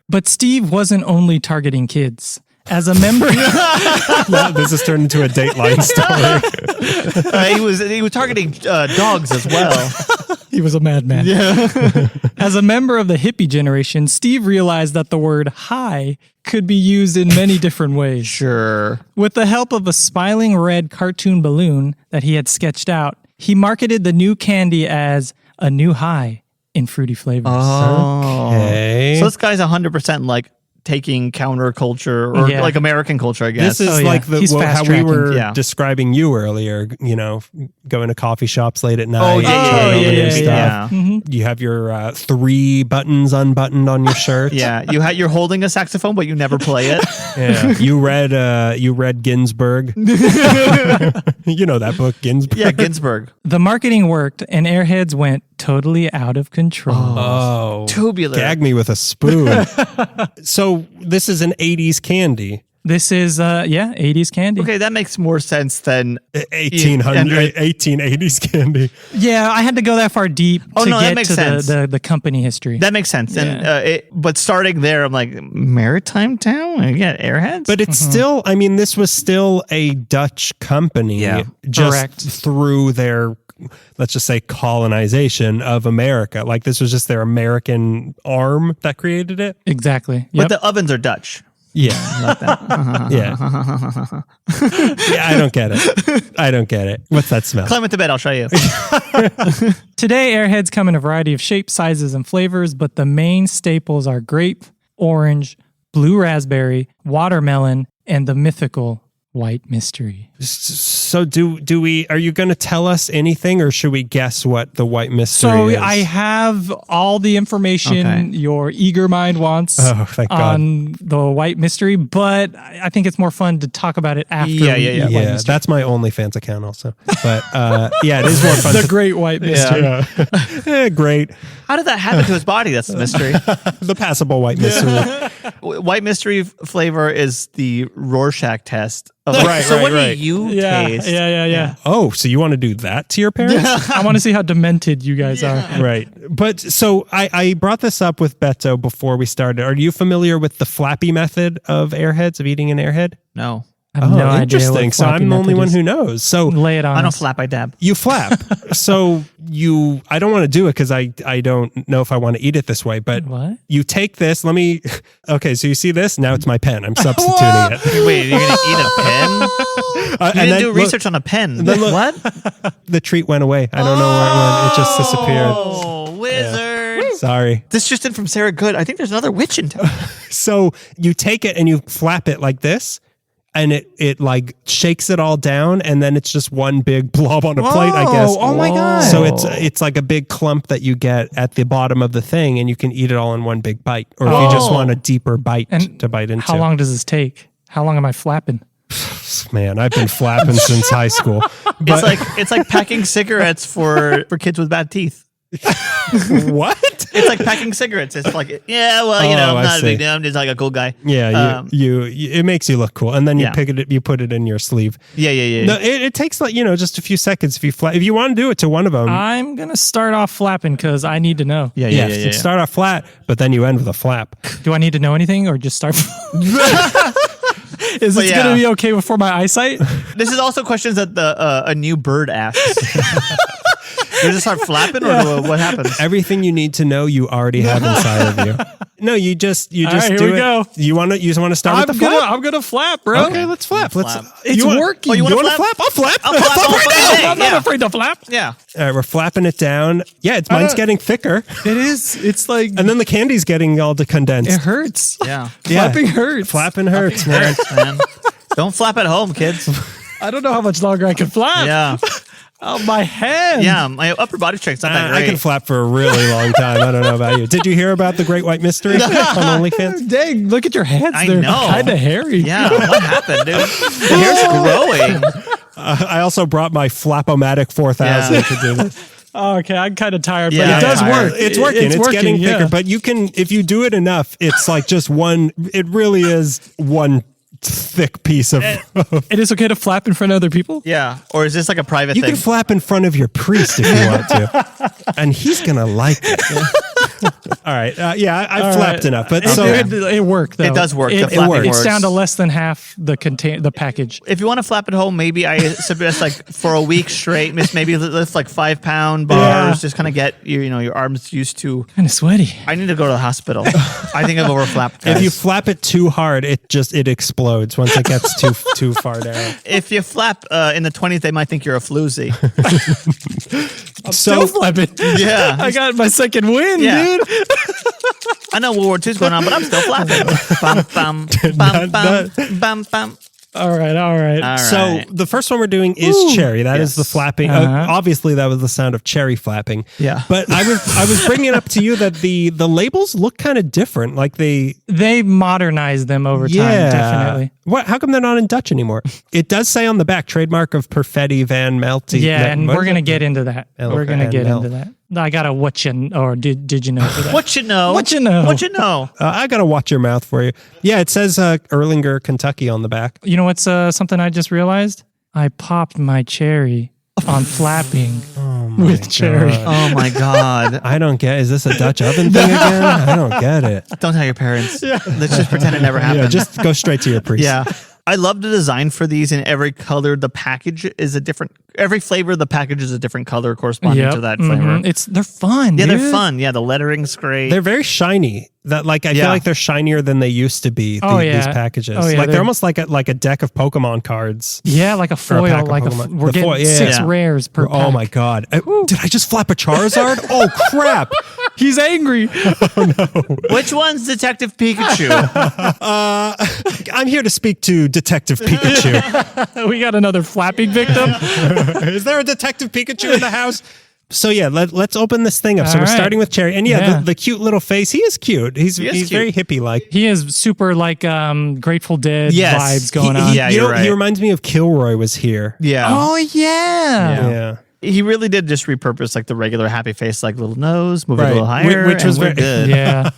But Steve wasn't only targeting kids. As a member, Now this has turned into a Dateline story. He was targeting dogs as well. he was a madman. Yeah. As a member of the hippie generation, Steve realized that the word high could be used in many different ways. Sure. With the help of a smiling red cartoon balloon that he had sketched out, he marketed the new candy as a new high in fruity flavors. Okay. So this guy's 100% like taking counterculture or Yeah. like American culture, I guess. This is Oh, yeah. like He's how we fast-tracking. were Yeah. describing you earlier, going to coffee shops late at night. Oh, yeah, trying all the new yeah, stuff. yeah. You have your 3 buttons unbuttoned on your shirt. Yeah, you're holding a saxophone, but you never play it. Yeah. You read Ginsberg. You know that book, Ginsberg. Yeah, Ginsberg. The marketing worked, and Airheads went totally out of control. Oh. Tubular. Gag me with a spoon. So this is an 80s candy. This is, 80s candy. Okay, that makes more sense than 1880s candy. Yeah, I had to go that far deep Oh, to no, that get makes to sense. the company history. that makes sense. And but starting there, I'm like, Maritime Town? Yeah, Airheads? But it's still, I mean, this was still a Dutch company. Yeah. Just Correct. through their, let's just say, colonization of America. Like this was just their American arm that created it. Exactly. But Yep. the ovens are Dutch. Yeah. Yeah. Yeah, I don't get it. What's that smell? Climb into bed, I'll show you. Today, Airheads come in a variety of shapes, sizes, and flavors, but the main staples are grape, orange, blue raspberry, watermelon, and the mythical white mystery. So are you going to tell us anything or should we guess what the white mystery So is? I have all the information Okay. your eager mind wants Oh, thank God. on the white mystery, but I think it's more fun to talk about it after. Yeah, we yeah, eat yeah. white Yeah, mystery. that's my OnlyFans account also. But it is more fun. the great white mystery. Great. How did that happen to his body? That's the mystery. The passable white mystery. White mystery flavor is the Rorschach test. Of Right, so right, what right. do you Yeah, taste? yeah. Oh, so you want to do that to your parents? I want to see how demented you guys are. Right. But so I brought this up with Beto before we started. Are you familiar with the flappy method of Airheads, of eating an Airhead? No. I have no idea what interesting. So floppy I'm the only method one is. who knows. So Lay it on I don't us. flap, I dab. you flap. So I don't want to do it because I don't know if I want to eat it this way, but What? you take this. Okay, so you see this? Now it's my pen. I'm substituting it. Wait, you're going to eat a pen? You And didn't then do look, research on a pen. then look- What? The treat went away. I don't know where it went. It just disappeared. Oh, wizard. Sorry. This just in from Sarah Good. I think there's another witch in town. So you take it and you flap it like this, and it like shakes it all down, and then it's just one big blob on a plate, I guess. Oh my God. So it's like a big clump that you get at the bottom of the thing, and you can eat it all in one big bite. Or if you just want a deeper bite And to bite into. How long does this take? How long am I flapping? Man, I've been flapping since high school. But It's like packing cigarettes for kids with bad teeth. what? It's like packing cigarettes. It's like, yeah, well, Oh, I'm I not a see. big deal. I'm just like a cool guy. Yeah, Um, you it makes you look cool, and then you Yeah. you put it in your sleeve. Yeah. No, it takes like just a few seconds if you want to do it to one of them. I'm going to start off flapping because I need to know. Yeah. Start off flat, but then you end with a flap. Do I need to know anything or just start? Is But this yeah. going to be okay for my eyesight? This is also questions that a new bird asks. Does it start flapping or what happens? Everything you need to know, you already have inside of you. No, you just All right, here do we it. go. You want to start with the flap? I'm gonna flap, bro. Okay, let's flap. Flap. It's working. Oh, you You wanna want to flap? I'll flap. I'll flap all right fucking now. day. I'm not Yeah. afraid to flap. Yeah. All right, we're flapping it down. Yeah, mine's getting thicker, It is. It's like and then the candy's getting all condensed. it hurts. Yeah. Yeah. Flapping hurts. Flapping hurts, man. Man. Don't flap at home, kids. I don't know how much longer I can flap. Yeah. Oh, my hand. Yeah, my upper body strength's not that I great. can flap for a really long time. I don't know about you. Did you hear about the Great White Mystery on OnlyFans? Dang, look at your hands. I They're know. kind of hairy. Yeah, what happened, dude? The hair's growing. I also brought my Flapomatic 4000 Yeah. to do this. Oh, okay, I'm kind of tired, Yeah, but it does I'm tired. work. It's working. It's getting thicker. yeah. But you can, if you do it enough, it's like just one. It really is one thick piece of. It is okay to flap in front of other people? Yeah, or is this like a private You thing? can flap in front of your priest if you want to, and he's gonna like it. All right. Yeah, I flapped enough, but It worked, though. It does work. The It, flapping it's works. down to less than half the package. If you want to flap at home, maybe I suggest like for a week straight, maybe lift like 5 pound bars, Yeah. just kind of get your arms used to. Kind of sweaty. I need to go to the hospital. I think I've overflapped. if you guys. flap it too hard, it explodes once it gets too far down. If you flap in the 20s, they might think you're a floozy. Still flapping. Yeah. I got my second win, Yeah. dude. I know World War II's going on, but I'm still flapping. Bum, bum, bum, bum, bum, bum. All right. All So right. the first one we're doing is Cherry. That is Yes. the flapping. Uh-huh. Obviously, that was the sound of Cherry flapping. Yeah. But I was bringing it up to you that the labels look kind of different. Like they modernized them over time, definitely. What? How come they're not in Dutch anymore? It does say on the back, trademark of Perfetti van Melty. Yeah, and we're gonna get into that. Elk We're gonna and get Mel. into that. I got a what you or did you know for that? What you know? What you know? What you know? I gotta watch your mouth for you. Yeah, it says Erlanger, Kentucky on the back. You know what's something I just realized? I popped my cherry on flapping with cherry. Oh my God. I don't get. Is this a Dutch oven thing again? I don't get it. Don't tell your parents. Let's just pretend it never happened. Yeah, just go straight to your priest. Yeah. I love the design for these in every color. The package is a different, every flavor of the package is a different color corresponding to that flavor. They're fun. Yeah, dude. they're fun. Yeah, the lettering's great. They're very shiny. That I feel Yeah. like they're shinier than they used to be. Oh, These yeah. packages. Oh, yeah, Like they're they're- almost like a deck of Pokemon cards. Yeah, like a Or a foil. pack of Like Pokemon. we're The getting foil, yeah. 6 Yeah. rares per pack. Oh my god! Did I just flap a Charizard? Oh crap! He's angry. Which one's Detective Pikachu? I'm here to speak to Detective Pikachu. We got another flapping victim. Is there a Detective Pikachu in the house? So yeah, let's open this thing up. So All we're right. starting with Cherry, and yeah, Yeah. The cute little face. He is cute. He's is cute. very hippie like. He is super like Grateful Dead Yes. vibes going on. Yeah, you you're know, right. He reminds me of Kilroy was here. Yeah. Oh yeah. Yeah. He really did just repurpose like the regular happy face, like little nose, move it Right. a little higher, Which was and we're very- good. Yeah.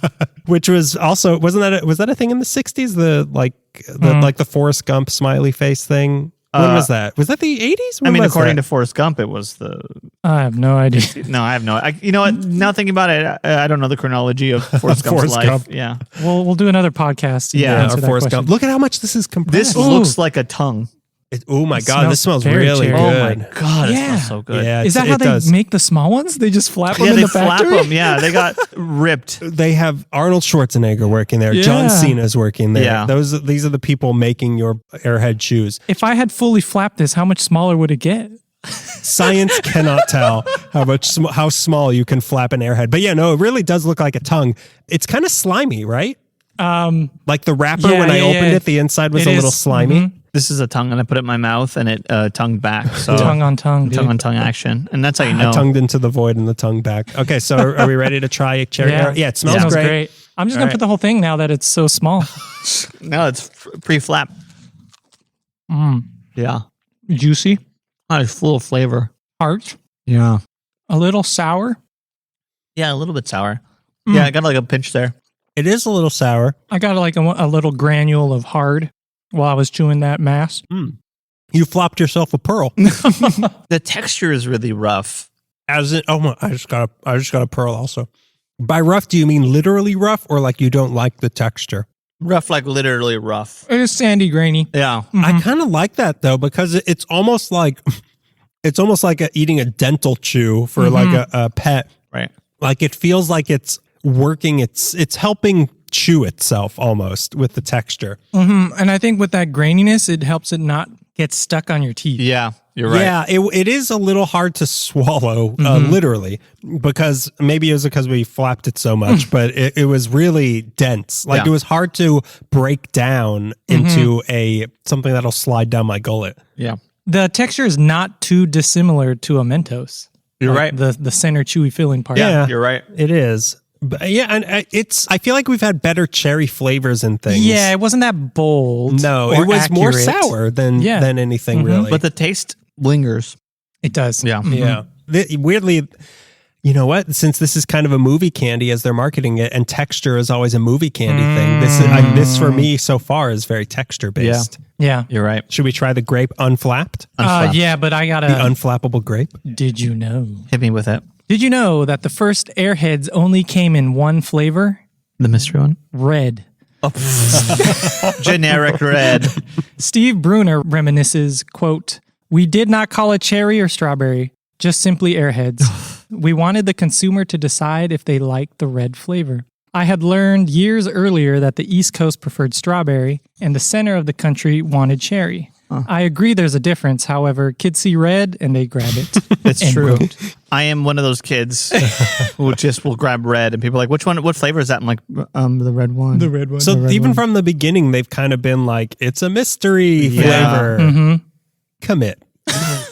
Which was also was that a thing in the 60s? The Forrest Gump smiley face thing. When was that? Was that the 80s? I mean, according to Forrest Gump, it was the. I have no idea. No, I have no. You know what? Now thinking about it, I don't know the chronology of Forrest Gump's Forrest life. Gump. Yeah, We'll do another podcast. and Yeah, answer or that Forrest question. Gump. Look at how much this is compressed. this looks like a tongue. Oh my It god, this smells very really cherry. Oh good. my god, it Yeah. smells so good. Yeah, Is that it how they does. make the small ones? They just flap them Yeah, in they the flap factory? them. Yeah, they got ripped. They have Arnold Schwarzenegger working there. John Yeah. Cena's working there. Yeah. These are the people making your Airhead shoes. If I had fully flapped this, how much smaller would it get? Science cannot tell how small you can flap an Airhead. But yeah, no, it really does look like a tongue. It's kind of slimy, right? Like the wrapper Yeah, when I yeah, opened yeah. it, the inside was It a is. little slimy. This is a tongue, and I put it in my mouth, and it tongued back. So Tongue on tongue, dude. tongue on tongue action, and that's how you know. I tongued into the void and the tongue back. Okay, so are we ready to try a cherry? Yeah. Yeah, it smells Smells great. I'm just All gonna right. put the whole thing now that it's so small. No, it's pre-flap. Yeah, Juicy, oh, it's full of flavor. tart, Yeah, a little sour. yeah, a little bit sour. Yeah, I got like a pinch there. It is a little sour. I got like a little granule of hard while I was chewing that mass. You flopped yourself a pearl. The texture is really rough. As in, oh my! I just got a pearl also. By rough, do you mean literally rough, or like you don't like the texture? Rough, like literally rough. It is sandy, grainy. Yeah. I kind of like that though because it's almost like eating a dental chew for like a pet. Right. Like it feels like it's working. It's helping chew itself almost with the texture. And I think with that graininess, it helps it not get stuck on your teeth. Yeah, you're right. Yeah, it is a little hard to swallow, literally, because maybe it was because we flapped it so much, but it was really dense. Like Yeah. it was hard to break down into something that'll slide down my gullet. Yeah. The texture is not too dissimilar to a Mentos. You're Like right. The center chewy filling part. Yeah, you're right. It is. But yeah, and I feel like we've had better cherry flavors and things. Yeah, it wasn't that bold. No, or it was more accurate. sour than Yeah. anything really. But the taste lingers. It does. Yeah. yeah. Weirdly, you know what? Since this is kind of a movie candy as they're marketing it, and texture is always a movie candy thing. This for me so far is very texture based. Yeah. You're right. Should we try the grape unflapped? Unflapped. Yeah, but I gotta. The unflappable grape? Did you know? Hit me with it. Did you know that the first Airheads only came in one flavor? The mystery one. Red. Generic red. Steve Bruner reminisces, quote, "We did not call it cherry or strawberry, just simply Airheads. We wanted the consumer to decide if they liked the red flavor. I had learned years earlier that the East Coast preferred strawberry and the center of the country wanted cherry. I agree there's a difference. However, kids see red and they grab it." It's End true. quote. I am one of those kids who just will grab red, and people are like, "Which one? What flavor is that?" I'm like, "The red one." The red one. So even from the beginning, they've kind of been like, it's a mystery Yeah. flavor. Mm-hmm. Commit.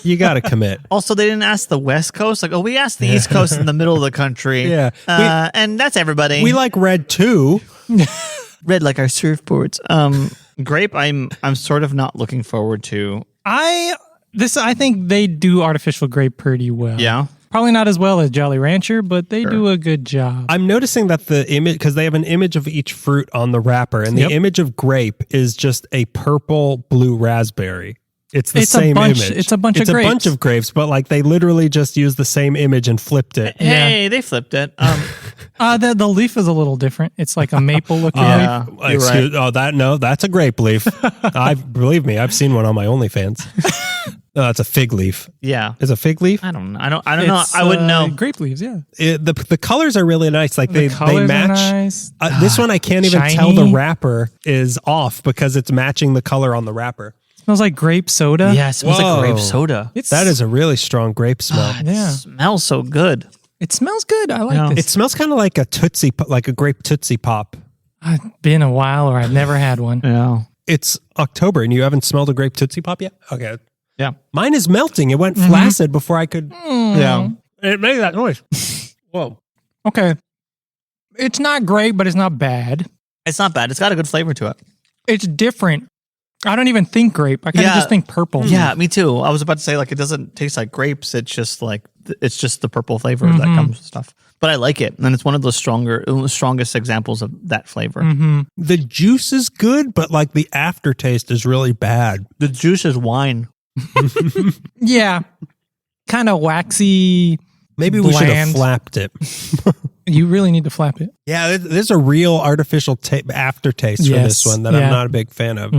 You got to commit. Also, they didn't ask the West Coast. Like, oh, we asked the East Coast in the middle of the country. Yeah. And that's everybody. We like red too. red like our surfboards. Grape. I'm sort of not looking forward to. I think they do artificial grape pretty well. Yeah. Probably not as well as Jolly Rancher, but they do a good job. I'm noticing that the image, because they have an image of each fruit on the wrapper, and Yep. the image of grape is just a purple blue raspberry. It's the It's a same bunch- image. it's a bunch of It's a bunch grapes. of grapes, but like they literally just used the same image and flipped it. Hey, they flipped it. The leaf is a little different. It's like a maple looking leaf. Yeah, you're right. That's a grape leaf. Believe me, I've seen one on my OnlyFans. No, it's a fig leaf. Yeah. Is a fig leaf? I don't know. I don't know. It's, I wouldn't know. Grape leaves, yeah. The colors are really nice. Like they colors are match. nice. This one I can't even tell Shiny. the wrapper is off because it's matching the color on the wrapper. Smells like grape soda. Yeah, it smells Whoa. like grape soda. That is a really strong grape smell. Yeah. Smells so good. It smells good. I like Yeah. this. It smells kind of like a Tootsie, like a grape Tootsie Pop. It's been a while or I've never had one. Yeah. It's October and you haven't smelled a grape Tootsie Pop yet? Okay. Yeah. Mine is melting. It went flaccid before I could. Yeah. It made that noise. Whoa. Okay. It's not great, but it's not bad. It's not bad. It's got a good flavor to it. It's different. I don't even think grape. I kind of Yeah. just think purple. Yeah, me too. I was about to say like it doesn't taste like grapes. It's just like it's just the purple flavor that comes with stuff. But I like it, and it's one of those strongest examples of that flavor. The juice is good, but like the aftertaste is really bad. The juice is wine. Yeah. Kind of waxy. Maybe we should have Bland. flapped it. You really need to flap it. Yeah, there's a real artificial aftertaste for Yes, this one that yeah. I'm not a big fan of.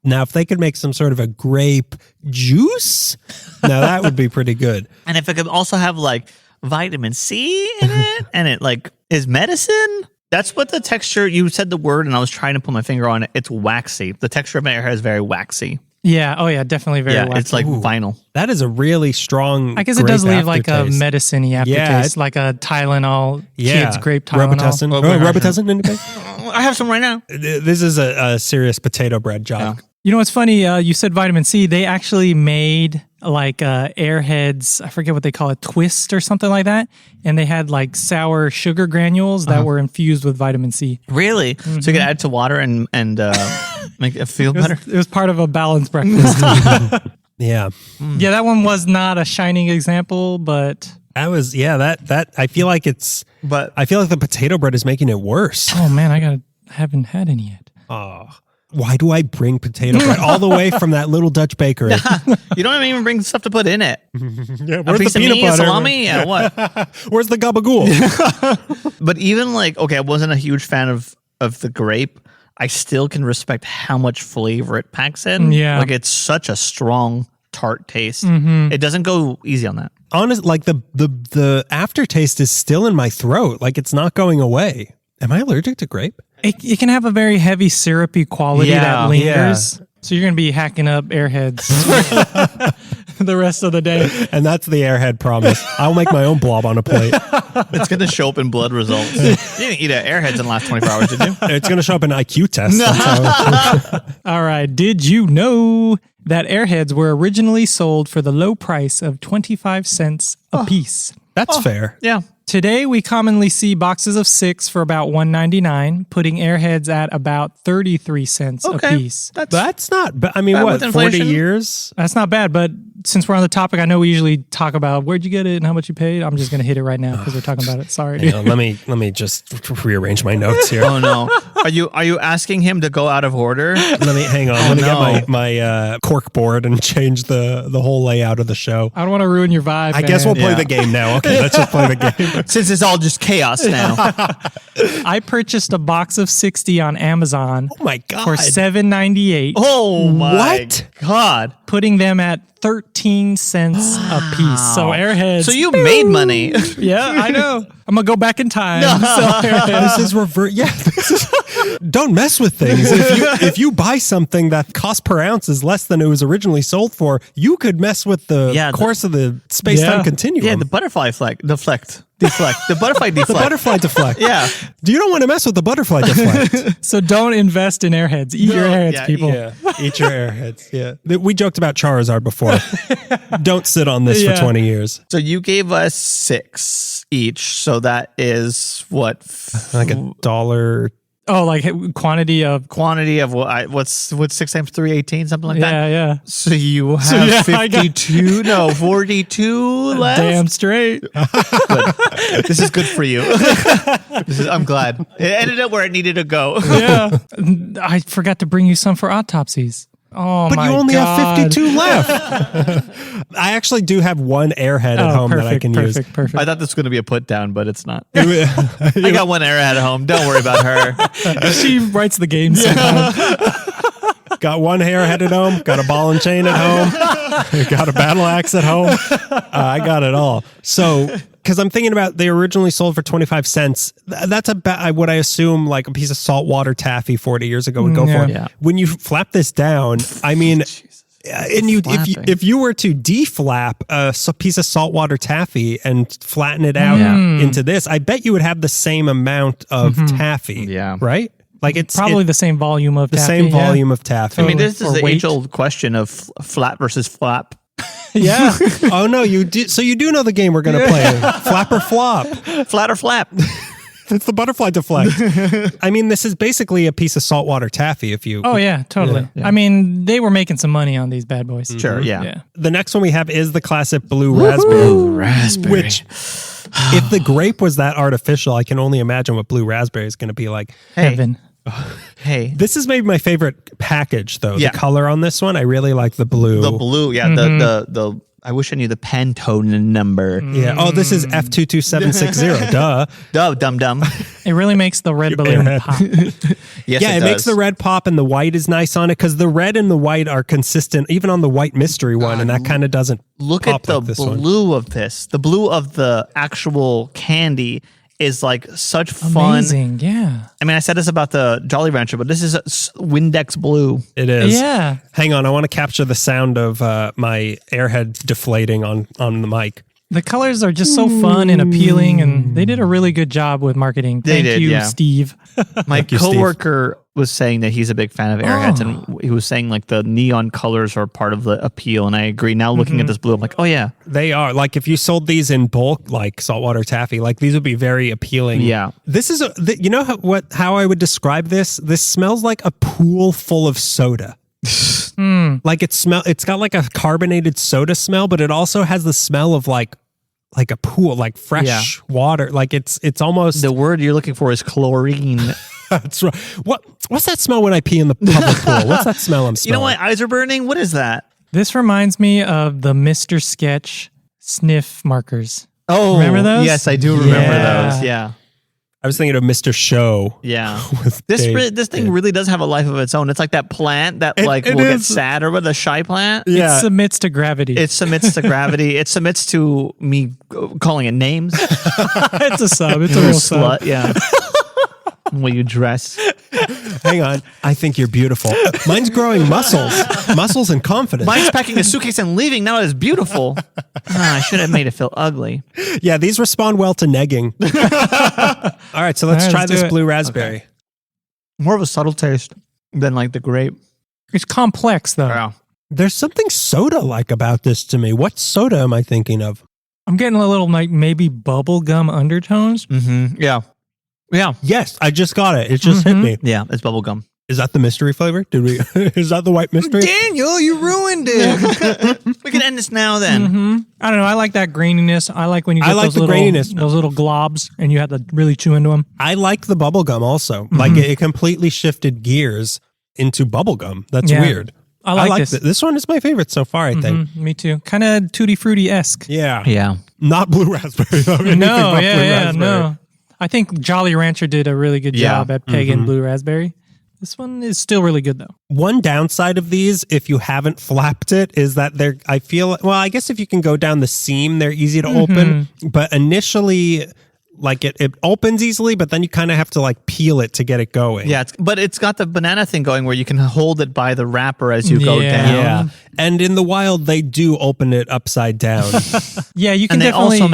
Now, if they could make some sort of a grape juice, now that would be pretty good. And if it could also have like vitamin C in it, and it like is medicine. That's what the texture. You said the word, and I was trying to put my finger on it. It's waxy. The texture of my hair is very waxy. Yeah. Oh, yeah. Definitely very waxy. it's like vinyl. That is a really strong. I guess it does grape leave like a aftertaste. medicine-y aftertaste, like a Tylenol, kids grape Tylenol. Robitussin. Robitussin, anybody? I have some right now. This is a serious potato bread job. You know what's funny? You said vitamin C. They actually made like Airheads, I forget what they call it, Twist or something like that. And they had like sour sugar granules that were infused with vitamin C. Really? So you could add to water and make it feel better. It was part of a balanced breakfast. Yeah. Yeah, that one was not a shining example, but That was, that I feel like But I feel like the potato bread is making it worse. oh man, I haven't had any yet. Oh, why do I bring potato bread all the way from that little Dutch bakery? you don't even bring stuff to put in it. Yeah, A piece of meat, a salami, yeah, what? Where's the gabagool? But even like, okay, I wasn't a huge fan of the grape. I still can respect how much flavor it packs in. Yeah. Like it's such a strong tart taste. It doesn't go easy on that. Honest, like the aftertaste is still in my throat. Like it's not going away. Am I allergic to grape? It can have a very heavy syrupy quality Yeah, that lingers. So you're going to be hacking up Airheads the rest of the day. And that's the Airhead promise. I'll make my own blob on a plate. It's going to show up in blood results. You didn't eat an Airheads in the last 24 hours, did you? It's going to show up in IQ test. That's how All right. Did you know that Airheads were originally sold for the low price of 25 cents a piece. That's fair. Yeah. Today, we commonly see boxes of 6 for about $1.99, putting Airheads at about 33 cents a piece. That's not, but I mean, With what, 40 inflation? years? That's not bad, but since we're on the topic, I know we usually talk about where'd you get it and how much you paid. I'm just going to hit it right now because we're talking about it. Sorry. You know, let me just rearrange my notes here. Oh no. Are you asking him to go out of order? Let me hang on. Let me get my cork board and change the whole layout of the show. I don't want to ruin your vibe. I guess we'll play Yeah. the game now. Okay, let's just play the game. Since it's all just chaos now. I purchased a box of 60 on Amazon Oh my god! for $7.98, Oh my What? God. putting them at 13 cents a piece. So Airheads. So you made money. yeah, I know. I'm gonna go back in time. So Airheads. This is revert. Yeah, don't mess with things. If you buy something that cost per ounce is less than it was originally sold for, you could mess with the course of the space-time Yeah. continuum. Yeah, the butterfly deflect. The butterfly deflect. The butterfly deflect. Yeah. You don't want to mess with the butterfly deflect. So don't invest in Airheads. Eat your Airheads, yeah, people. Yeah, eat your airheads. Yeah, we joked about Charizard before. Don't sit on this Yeah. for 20 years. So you gave us 6 each. So that is what Like $1. Oh, like quantity of. quantity of what's 6 times 3, 18, something like that. Yeah, yeah. So you have yeah, I got- 52, no, 42 left. Damn straight. This is good for you. I'm glad. It ended up where it needed to go. Yeah. I forgot to bring you some for autopsies. Oh, But my you only God. have 52 left. I actually do have one airhead at home that I can use. Perfect. I thought this was going to be a put down, but it's not. I got one airhead at home. Don't worry about her. She writes the game sometimes. Got one airhead at home. Got a ball and chain at home. Got a battle axe at home. I got it all. So, because I'm thinking about they originally sold for 25 cents. That's what I assume like a piece of saltwater taffy 40 years ago would go for. Yeah. When you flap this down, I mean, and if you were to deflap a piece of saltwater taffy and flatten it out into this, I bet you would have the same amount of taffy. Yeah. Right? Like it's Probably the same volume of the taffy, same yeah. volume of taffy. I mean, this is Or the weight. age-old question of flat versus flap. Yeah. Oh no, you do. So you do know the game we're going to play. Flap or flop. Flat or flap? It's the butterfly deflect. I mean, this is basically a piece of saltwater taffy. If you. Oh, yeah, totally. I mean, they were making some money on these bad boys. Sure, yeah. Yeah. The next one we have is the classic blue raspberry. Raspberry. Which, if the grape was that artificial, I can only imagine what blue raspberry is going to be like. Heaven. Hey. This is maybe my favorite package, though. Yeah. The color on this one, I really like the blue. The blue, yeah. The I wish I knew the Pantone number. Yeah. Oh, this is F22760. Duh. Duh, dum. It really makes the red balloon pop. Yes, Yeah, it makes does. the red pop and the white is nice on it because the red and the white are consistent, even on the white mystery one, and that kind of doesn't Look pop at the like this one. blue of this. The blue of the actual candy is like such fun. Amazing. Yeah. I mean, I said this about the Jolly Rancher, but this is Windex blue. It is. Yeah. Hang on, I want to capture the sound of my airhead deflating on the mic. The colors are just so fun and appealing, and they did a really good job with marketing. They Thank did, you, yeah. Steve. My you, Steve. coworker was saying that he's a big fan of Airheads, and he was saying like the neon colors are part of the appeal. And I agree. Now looking at this blue, I'm like, oh yeah, They are like if you sold these in bulk, like saltwater taffy, like these would be very appealing. Yeah. This is you know how I would describe this. This smells like a pool full of soda. Like it's got like a carbonated soda smell, but it also has the smell of like a pool, like fresh water. Like it's almost the word you're looking for is chlorine. That's right. What's that smell when I pee in the public pool? What's that smell I'm You know smelling? why eyes are burning? What is that? This reminds me of the Mr. Sketch sniff markers. Oh, Remember those? Yes, I do remember Yeah. those. Yeah, I was thinking of Mr. Show. yeah. With This Dave. this thing really does have a life of its own. It's like that plant that It will get is. sad, or what, the shy plant. Yeah. It submits to gravity. It submits to gravity. It submits to me calling it names. It's a sub. It's a Little real sub. slut. Yeah. The way you dress. Hang on. I think you're beautiful. Mine's growing muscles and confidence. Mine's packing a suitcase and leaving. Now it's beautiful. I should have made it feel ugly. Yeah, these respond well to negging. All right, so let's All right, try let's do this it. blue raspberry. More of a subtle taste than like the grape. It's complex, though. Yeah. There's something soda-like about this to me. What soda am I thinking of? I'm getting a little like maybe bubblegum undertones. Yeah. Yeah. Yes, I just got it. It just hit me. Yeah. It's bubblegum. Is that the mystery flavor? Did we? Is that the white mystery? Daniel, you ruined it. We can end this now then. I don't know. I like that graininess. I like when you get I like those the little, graininess. those little globs and you have to really chew into them. I like the bubblegum also. Like it completely shifted gears into bubblegum. That's Yeah. weird. I like this. This one is my favorite so far, I think. Me too. Kind of tutti frutti-esque. Yeah. Yeah. Not blue raspberry. Though. Anything No, but yeah, blue yeah, raspberry. no. I think Jolly Rancher did a really good Yeah. job at pegging blue raspberry. This one is still really good though. One downside of these, if you haven't flapped it, is that they're, I feel, well, I guess if you can go down the seam, they're easy to open. But initially, like it opens easily, but then you kind of have to like peel it to get it going. Yeah. But it's got the banana thing going where you can hold it by the wrapper as you go Yeah. down. Yeah. And in the wild, they do open it upside down. Yeah, you can And they definitely also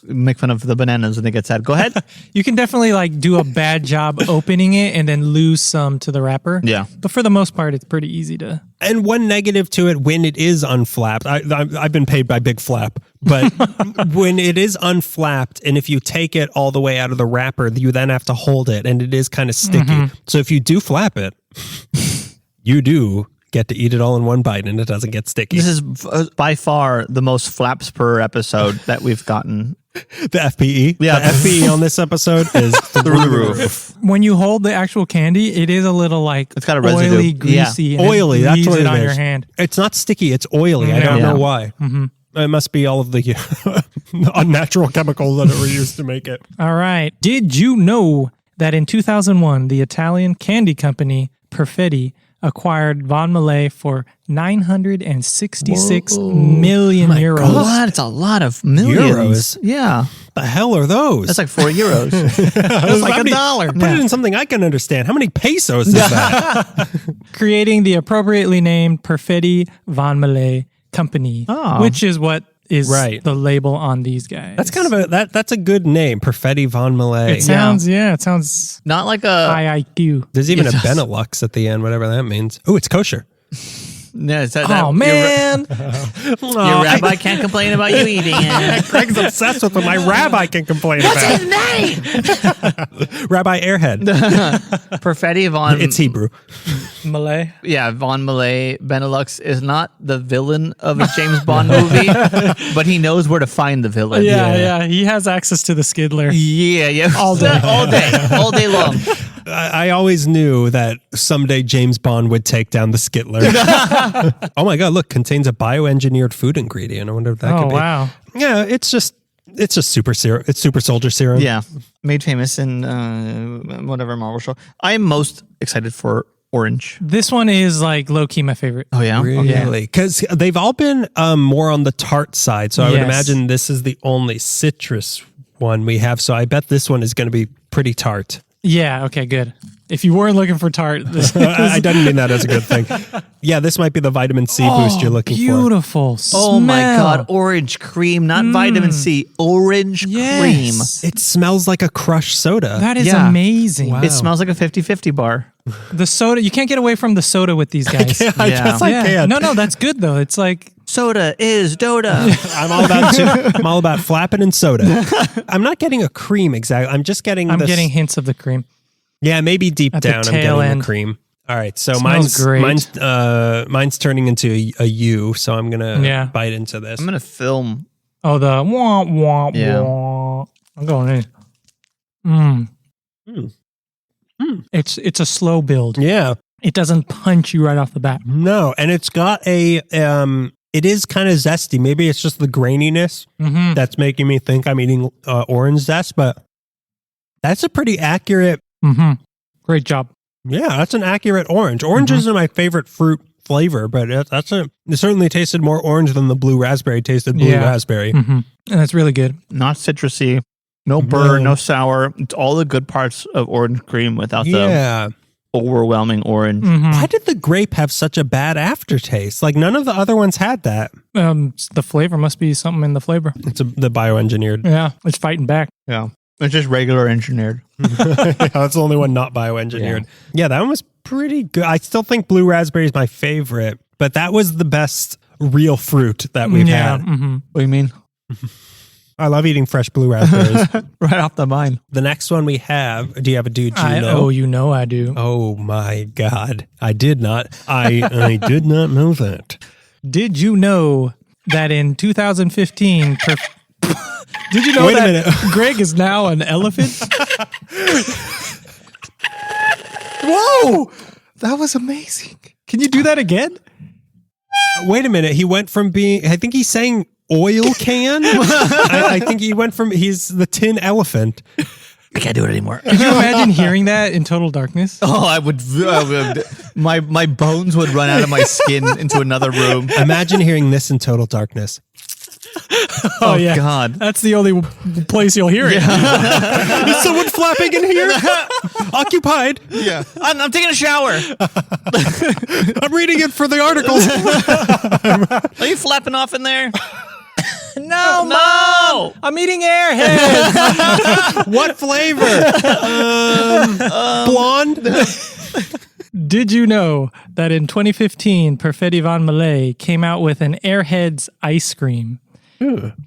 make fun of the bananas when they get sad. Go ahead. you can definitely like do a bad job opening it and then lose some to the wrapper. Yeah. But for the most part, it's pretty easy to. And one negative to it when it is unflapped, I've been paid by Big Flap, but when it is unflapped and if you take it all the way out of the wrapper, you then have to hold it and it is kind of sticky. So if you do flap it, you do get to eat it all in one bite and it doesn't get sticky. This is by far the most flaps per episode that we've gotten. The FPE. Yeah. The FPE on this episode is through the roof. When you hold the actual candy, it is a little like It's got a oily, residue. greasy, and Oily, It that's leaves what it it on is. your hand. It's not sticky, it's oily. I don't Yeah. know why. It must be all of the unnatural chemicals that were used to make it. All right. Did you know that in 2001, the Italian candy company Perfetti acquired Von Malay for 966 million euros? What? It's a lot of millions. Euros? Yeah. The hell are those? That's like 4 euros. That's like a dollar. Put it in something I can understand. How many pesos is that? Creating the appropriately named Perfetti Von Malay Company, Oh. which is what is Right. the label on these guys. That's kind of that's a good name, Perfetti Von Malay. It sounds, it sounds Not like a. IIQ. There's even It a does. Benelux at the end, whatever that means. Oh, it's kosher. No, it's that, Oh, man. Your rabbi can't complain about you eating it. Greg's obsessed with what my rabbi can complain about. What's his name? Rabbi Airhead. Perfetti Von. It's Hebrew. Malay. Yeah, Von Malay Benelux is not the villain of a James Bond movie, but he knows where to find the villain. Yeah. He has access to the Skidler. Yeah. All day. all day long. I always knew that someday James Bond would take down the Skittler. Oh my God! Look, contains a bioengineered food ingredient. I wonder if that Oh, could be. wow. Yeah, it's just super serum. It's super soldier serum. Yeah, made famous in whatever Marvel show. I am most excited for Orange. This one is like low key my favorite. Oh yeah, Really? Because they've all been more on the tart side. So I would Yes. imagine this is the only citrus one we have. So I bet this one is going to be pretty tart. Yeah. Okay. Good. If you weren't looking for tart, this I didn't mean that as a good thing. Yeah, this might be the vitamin C boost you're looking for. beautiful. Oh my smell. God, orange cream, not vitamin C, orange Yes. It smells like a crushed soda. That is Yeah. amazing. Wow. cream. It smells like a 50-50 bar. The soda, you can't get away from the soda with these guys. I Yeah. guess I can. No, that's good though. It's like Soda is Dota. I'm all about flapping and soda. I'm not getting a cream exactly. I'm just getting. I'm getting hints of the cream. Yeah, maybe deep At the down. I'm tail getting end. the cream. All right, so Smells great. mine's turning into a U. So I'm gonna bite into this. I'm gonna film. Oh, the wah wah Yeah. wah. I'm going in. It's a slow build. Yeah, It doesn't punch you right off the bat. no, and it's got a. It is kind of zesty. Maybe it's just the graininess that's making me think I'm eating orange zest, but that's a pretty accurate. Great job. Yeah, that's an accurate orange. Orange isn't my favorite fruit flavor, but it certainly tasted more orange than the blue raspberry tasted blue Yeah. raspberry. And that's really good. Not citrusy, no burn, no sour. It's all the good parts of orange cream without the Yeah. overwhelming orange. Why did the grape have such a bad aftertaste? Like none of the other ones had that. The flavor must be something in the flavor. It's the bioengineered. Yeah, it's fighting back. Yeah. It's just regular engineered. That's the only one not bioengineered. Yeah, that one was pretty good. I still think blue raspberry is my favorite, but that was the best real fruit that we've had. Mm-hmm. What do you mean? I love eating fresh blue raspberries. Right off the vine. The next one we have, do you have a dude you know? Oh, you know I do. Oh my God. I did not. I did not know that. Did you know that in 2015... Did you know Wait a that minute. Greg is now an elephant? Whoa! That was amazing. Can you do that again? Wait a minute. He went from being, I think he's saying oil can. I think he went from, he's the tin elephant. I can't do it anymore. Could you imagine hearing that in Total Darkness? Oh, I would my bones would run out of my skin into another room. Imagine hearing this in total darkness. Oh yeah. God. That's the only place you'll hear it. Is someone flapping in here? Occupied. Yeah. I'm taking a shower. I'm reading it for the articles. Are you flapping off in there? No, No. I'm eating airheads. What flavor? Blonde? Did you know that in 2015, Perfetti Van Malay came out with an Airheads ice cream?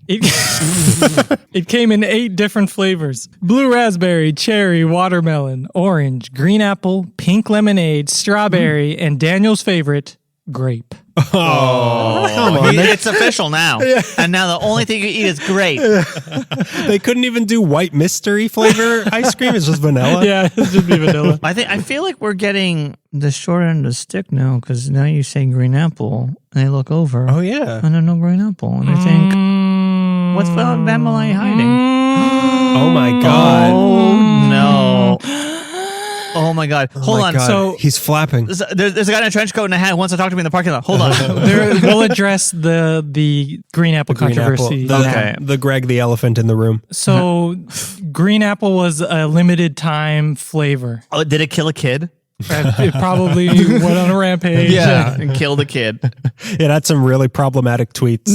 It came in 8 different flavors: blue raspberry, cherry, watermelon, orange, green apple, pink lemonade, strawberry, and Daniel's favorite, grape. Oh, come on. It's official now. And now the only thing you eat is grape. They couldn't even do white mystery flavor ice cream. It's just vanilla. Yeah, it should be vanilla. I feel like we're getting the short end of the stick now, because now you say green apple and they look over. Oh, yeah. And I know green apple and I think, what's Van Malay hiding? Oh, my God. Oh no. Oh my God. Hold my on. God. So He's flapping. there's a guy in a trench coat and a hat who wants to talk to me in the parking lot. Hold on. We'll address the green apple Green apple. controversy. The Greg the elephant in the room. So, green apple was a limited time flavor. Oh, did it kill a kid? It probably went on a rampage. And killed a kid. It had some really problematic tweets.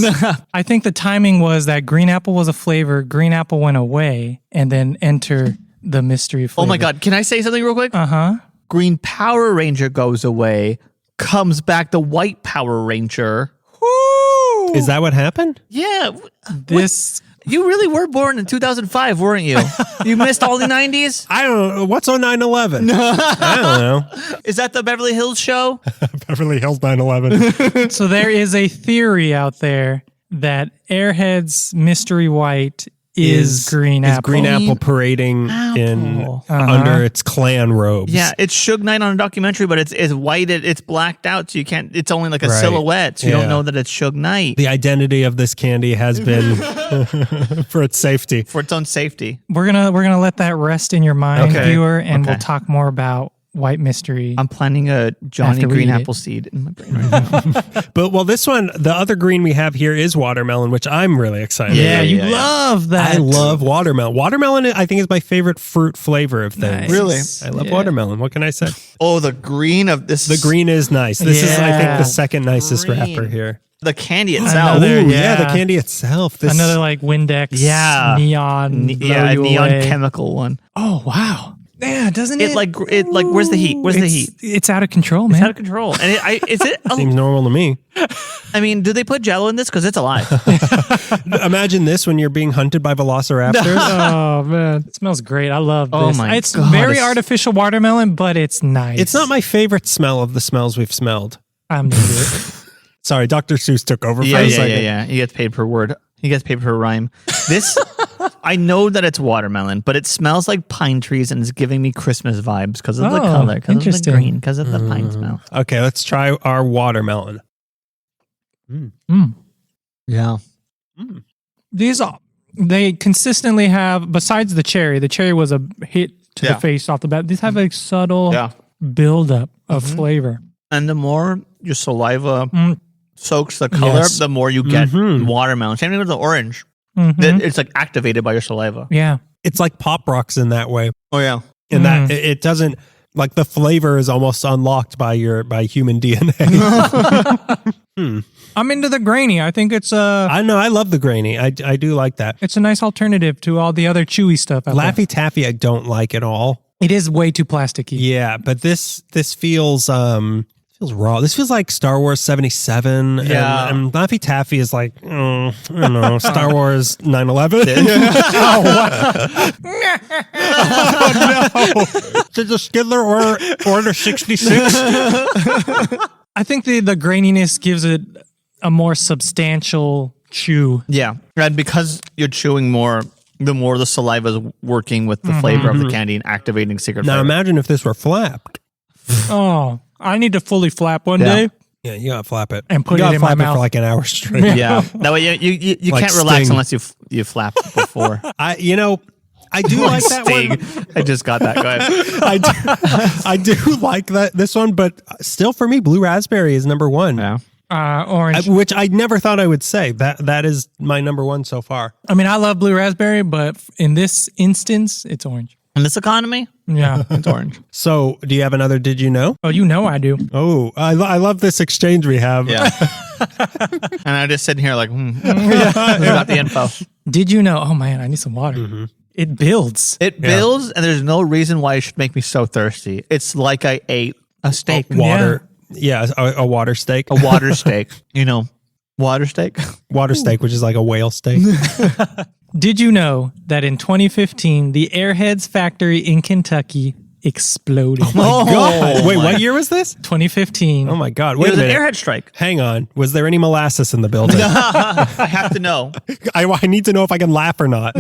I think the timing was that green apple was a flavor, green apple went away, and then enter the mystery flavor. Oh my God. Can I say something real quick? Uh-huh. Green Power Ranger goes away, comes back the White Power Ranger. Woo! Is that what happened? Yeah. This You really were born in 2005, weren't you? You missed all the 90s? I don't know. What's on 9/11? I don't know. Is that the Beverly Hills show? Beverly Hills 9/11. so there is a theory out there that Airheads Mystery White is green apple. Green apple parading in under its clan robes. Yeah, it's Suge Knight on a documentary, but it's white, it's blacked out, so you can't, it's only like a Right. silhouette, so you Yeah. don't know that it's Suge Knight. The identity of this candy has been for its safety. For its own safety. We're gonna let that rest in your mind, Okay. viewer, and we'll Okay. talk more about White Mystery. I'm planning a Johnny After we Green eat it. Apple seed in my brain right now. But well, this one, the other green we have here is watermelon, which I'm really excited. yeah, about. you yeah. love that. I love watermelon. Watermelon, I think, is my favorite fruit flavor of things. Nice. Really? I love Yeah. watermelon. What can I say? Oh, the green of this. The green is nice. This is, I think, Yeah. the second nicest Green. wrapper here. The candy itself. Another- Ooh, yeah. the candy itself. This, Another like Windex, Yeah. neon, Yeah, a blow you neon away. chemical one. Oh wow, yeah, doesn't it? It like where's the heat? Where's the heat? It's out of control, It's man. out of control. And is it? seems normal to me. I mean, do they put Jello in this? Because it's alive. Imagine this when you're being hunted by velociraptors. Oh man, it smells great. I love this. Oh, my it's God, very it's- artificial watermelon, but it's nice. It's not my favorite smell of the smells we've smelled. I'm into it. Sorry, Dr. Seuss took over for Yeah, a yeah, second. yeah. He gets paid per word. He gets paid per rhyme. This, I know that it's watermelon, but it smells like pine trees and it's giving me Christmas vibes because of the Oh, color, because of the interesting. green, because of the pine smell. Okay, let's try our watermelon. Yeah. These are they consistently have. Besides the cherry was a hit to Yeah. the face off the bat. These have a subtle Yeah. buildup of flavor. And the more your saliva Mm. soaks the color, Yes. the more you get Mhm. watermelon. Same thing with the orange. Mhm. It's like activated by your saliva. Yeah. It's like Pop Rocks in that way. Oh, yeah. In that it doesn't, like, the flavor is almost unlocked by human DNA. I'm into the grainy. I think it's I know, I love the grainy. I do like that. it's a nice alternative to all the other chewy stuff out there. Laffy Taffy I don't like at all. It is way too plasticky. Yeah, but this feels feels raw. This feels like Star Wars 77. Yeah. And Laffy Taffy is like, I don't know, Star Wars 9/11. Did the Skidler order 66? I think the graininess gives it a more substantial chew. Yeah. And because you're chewing more, the more the saliva is working with the flavor of the candy and activating secret Now flavor. imagine if this were flapped. Oh, I need to fully flap one Yeah. day. Yeah, you gotta flap it. And put you it gotta in my flap mouth. for like an hour straight. Yeah. That way you Like can't relax Sting. unless you flap before. I do like that one. Sting. I just got that. Go ahead. I do like this one, but still for me, blue raspberry is number one. Yeah. Orange. Which I never thought I would say. That is my number one so far. I mean, I love blue raspberry, but in this instance, it's orange. In this economy, Yeah. it's orange. So, do you have another? Did you know? Oh, you know I do. Oh, I love this exchange we have. Yeah. And I just sitting here like, got the info. Did you know? Oh man, I need some water. It builds. It builds, and there's no reason why it should make me so thirsty. It's like I ate a steak. Water. Yeah, a water steak. A water steak. Water steak? Water steak, which is like a whale steak. Did you know that in 2015, the Airheads factory in Kentucky exploded? Oh, God. Wait, what year was this? 2015. Oh my God. It Wait was a an minute. airhead strike. Hang on. Was there any molasses in the building? I have to know. I need to know if I can laugh or not.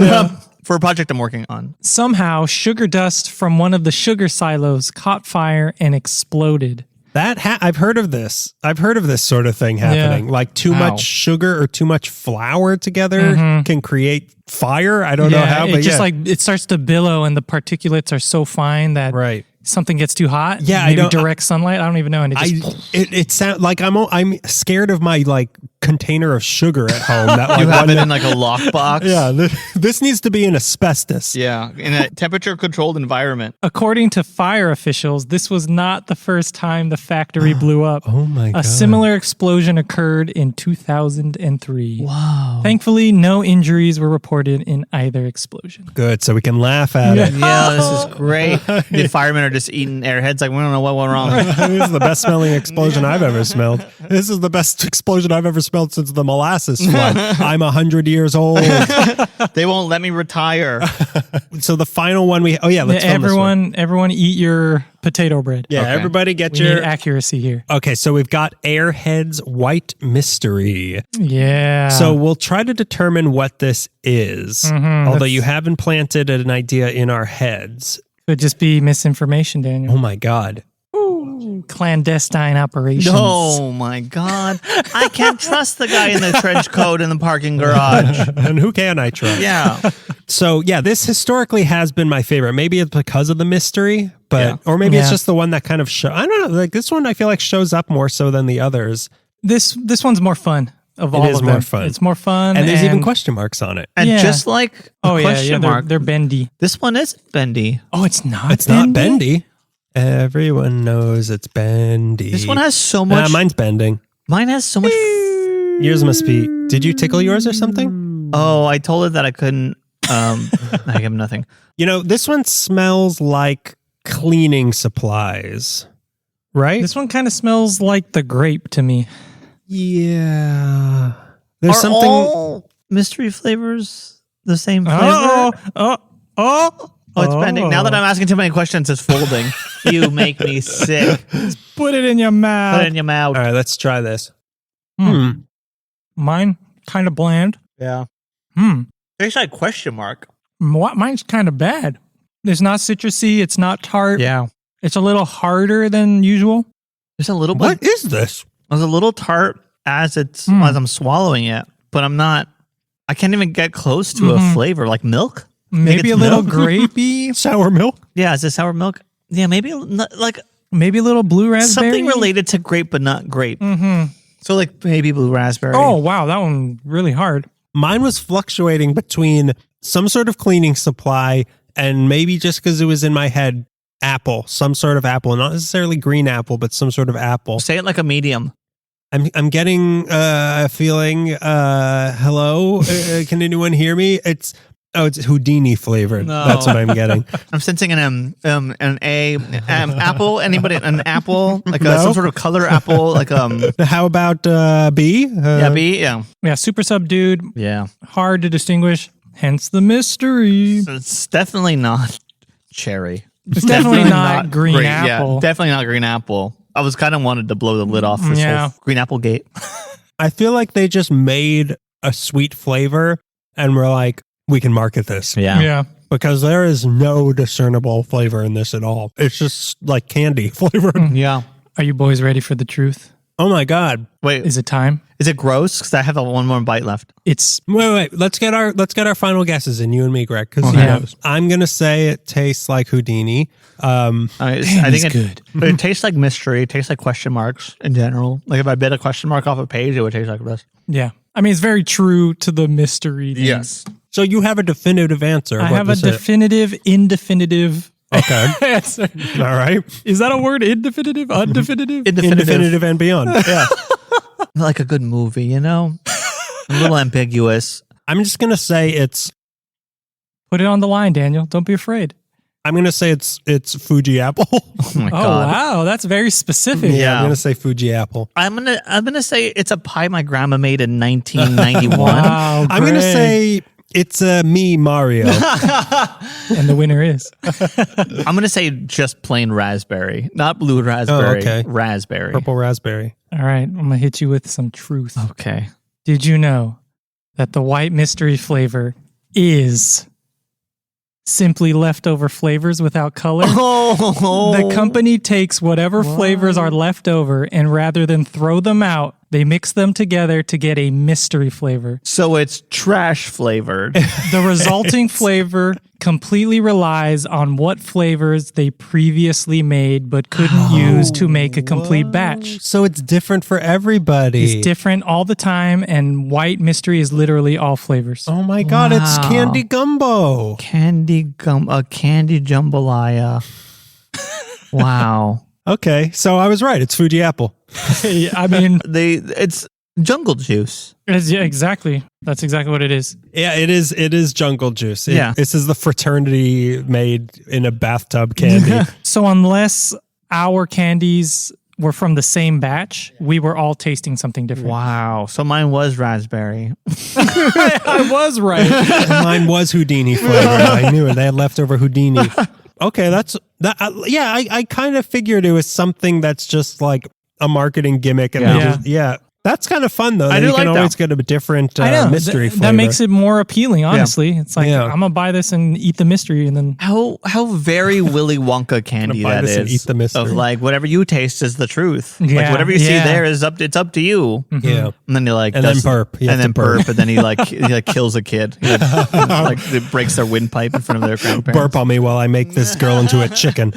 For a project I'm working on. Somehow, sugar dust from one of the sugar silos caught fire and exploded. I've heard of this. I've heard of this sort of thing happening. Like too How? much sugar or too much flour together can create fire. I don't know how, it but just yeah. like it starts to billow, and the particulates are so fine that Right. something gets too hot. Yeah, I maybe don't- direct sunlight. I don't even know, and it just it sounds like I'm scared of my like container of sugar at home. That like You have one it in like a lockbox. yeah, this needs to be in asbestos. Yeah. In a temperature controlled environment. According to fire officials, this was not the first time the factory blew up. Oh my A God. similar explosion occurred in 2003. Wow. Thankfully, no injuries were reported in either explosion. Good, so we can laugh at it. Yeah, this is great. The firemen are just eating airheads like, we don't know what went wrong. This is the best smelling explosion I've ever smelled. This is the best explosion I've ever smelled since the molasses flood. I'm 100 years old. They won't let me retire. So the final one let's film this one. Everyone eat your potato bread. Yeah, Okay. everybody get We your need accuracy here. Okay, so we've got Airheads White Mystery. Yeah. So we'll try to determine what this is. Although you have implanted an idea in our heads. could just be misinformation, Daniel. Oh my God. Clandestine operations. Oh my God. I can't trust the guy in the trench coat in the parking garage. And who can I trust? Yeah. So yeah, this historically has been my favorite. Maybe it's because of the mystery, but Yeah. or maybe it's Yeah. just the one that kind of I don't know. Like this one, I feel like shows up more so than the others, This one's more fun of all is of more them. fun. It's more fun. and there's even question marks on it. And Yeah. just like Oh a yeah, question they're, mark, they're bendy. this one is bendy. Oh, it's not. It's not bendy. Everyone knows it's bendy. This one has so much. mine's bending. Mine has so much. Yours must be. Did you tickle yours or something? Oh, I told her that I couldn't. I have nothing. You know, this one smells like cleaning supplies, right? This one kind of smells like the grape to me. Yeah. There's Are something. all mystery flavors the same flavor? Oh, it's bending. Now that I'm asking too many questions, it's folding. You make me sick. Put it in your mouth. Put it in your mouth. All right, let's try this. Mine kind of bland. Yeah. Hmm. Tastes like question mark. Mine's kind of bad. It's not citrusy. It's not tart. Yeah. It's a little harder than usual. There's a little What bit. is this? There's a little tart as as I'm swallowing it, but I'm not. I can't even get close to a flavor like milk. Maybe a it's little milk? grapey. Sour milk? Yeah, is it sour milk? Yeah, maybe like Maybe a little blue raspberry. something related to grape, but not grape. Mm-hmm. So like maybe blue raspberry. Oh wow, that one really hard. Mine was fluctuating between some sort of cleaning supply and maybe just because it was in my head, apple, some sort of apple, not necessarily green apple, but some sort of apple. Say it like a medium. I'm getting a feeling. Hello, can anyone hear me? Oh, it's Houdini flavored. No. That's what I'm getting. I'm sensing an apple. Anybody an apple like No? some sort of color apple like How about B? B Yeah, super subdued, yeah. hard to distinguish, hence the mystery. So it's definitely not cherry. It's definitely not green apple. Yeah, definitely not green apple. I was kind of wanted to blow the lid off this Yeah. whole green apple gate. I feel like they just made a sweet flavor and we're like, we can market this. Yeah. Because there is no discernible flavor in this at all. It's just like candy flavored. Yeah. Are you boys ready for the truth? Oh my God. Wait, Is it time? is it gross? Because I have one more bite left. It's Wait. Let's get our final guesses in, you and me, Greg. Because Okay. I'm gonna say it tastes like Houdini. I Damn, think it's good. But it tastes like mystery. It tastes like question marks in general. Like if I bit a question mark off a page, it would taste like this. yeah. I mean, it's very true to the mystery. thing. So you have a definitive answer. I What have a is it? definitive, indefinitive Okay. answer. All right. Is that a word? Indefinitive? Undefinitive? Indefinitive and beyond. Yeah. Like a good movie, you know? A little ambiguous. I'm just gonna say it's. Put it on the line, Daniel. Don't be afraid. I'm gonna say it's Fuji apple. Oh my Oh, god. wow. That's very specific. Yeah. I'm gonna say Fuji apple. I'm gonna say it's a pie my grandma made in 1991. Wow. I'm gonna Greg. say it's me Mario. And the winner is. I'm gonna say just plain raspberry, not blue raspberry. okay. Raspberry. Purple raspberry. All right. I'm going to hit you with some truth. Okay. Did you know that the white mystery flavor is simply leftover flavors without color? Oh, The company takes whatever flavors are left over and rather than throw them out, they mix them together to get a mystery flavor. so it's trash flavored. The resulting flavor completely relies on what flavors they previously made but couldn't use to make a complete batch. So it's different for everybody. It's different all the time, and white mystery is literally all flavors. Oh my God! It's Wow. candy gumbo. Candy jambalaya. Wow. Okay, so I was right. It's Fuji apple. I mean, It's jungle juice. yeah, exactly. That's exactly what it is. Yeah, it is. It is jungle juice. Yeah. This is the fraternity made in a bathtub candy. So unless our candies were from the same batch, we were all tasting something different. Wow. So mine was raspberry. I was right. Mine was Houdini flavor. I knew it. They had leftover Houdini. Okay, that's that. Yeah, I kind of figured it was something that's just like a marketing gimmick, and Yeah. that's kind of fun though. I that do you can like always that. get a different I know. mystery flavor. That makes it more appealing, honestly. It's like, Yeah. I'm going to buy this and eat the mystery and then... How very Willy Wonka candy buy that this and is. eat the mystery. Of like whatever you taste is the truth. Like Yeah, whatever you see yeah. there is it's up to you. Yeah. And then you're like, And then does- burp. You and have then to burp. burp, and then he like kills a kid. He, like it breaks their windpipe in front of their grandparents. Burp on me while I make this girl into a chicken.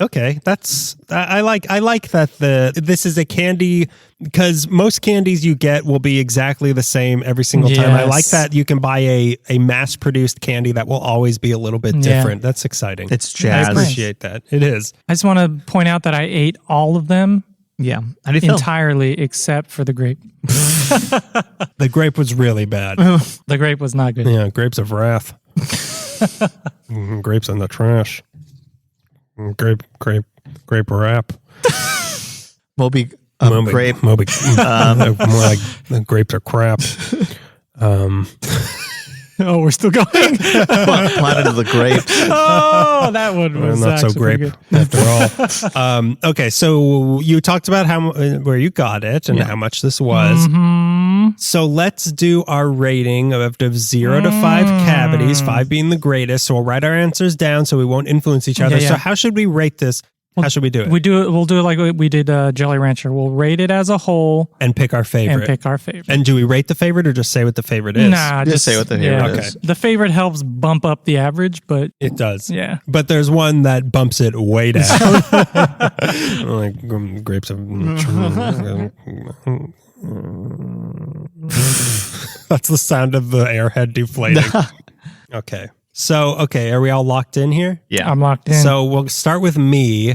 Okay, that's I like that this is a candy because most candies you get will be exactly the same every single time. I like Yes. that you can buy a mass produced candy that will always be a little bit Yeah. different. That's exciting. It's I jazz. appreciate that. It is. I just want to point out that I ate all of them Yeah. How do you feel? entirely except for the grape. The grape was really bad. The grape was not good. Yeah, grapes of wrath. Grapes in the trash. Grape wrap. Moby Moby- grape. Moby, more like the grapes are crap. Oh, we're still going? Planet of the Grapes. Oh, that one Well, was not so actually grape pretty after all. Okay, so you talked about where you got it and how much this was. So let's do our rating of 0 to 5 cavities, 5 being the greatest. So we'll write our answers down so we won't influence each other. Yeah. So how should we rate this? How should we do it? We'll do it like we did Jolly Rancher. We'll rate it as a whole And pick our favorite. and pick our favorite. And do we rate the favorite or just say what the favorite is? Nah, Just say what the favorite is. The favorite helps bump up the average, but It does. yeah. But there's one that bumps it way down. Like grapes of. That's the sound of the airhead deflating. Okay. Are we all locked in here? Yeah. I'm locked in. So we'll start with me.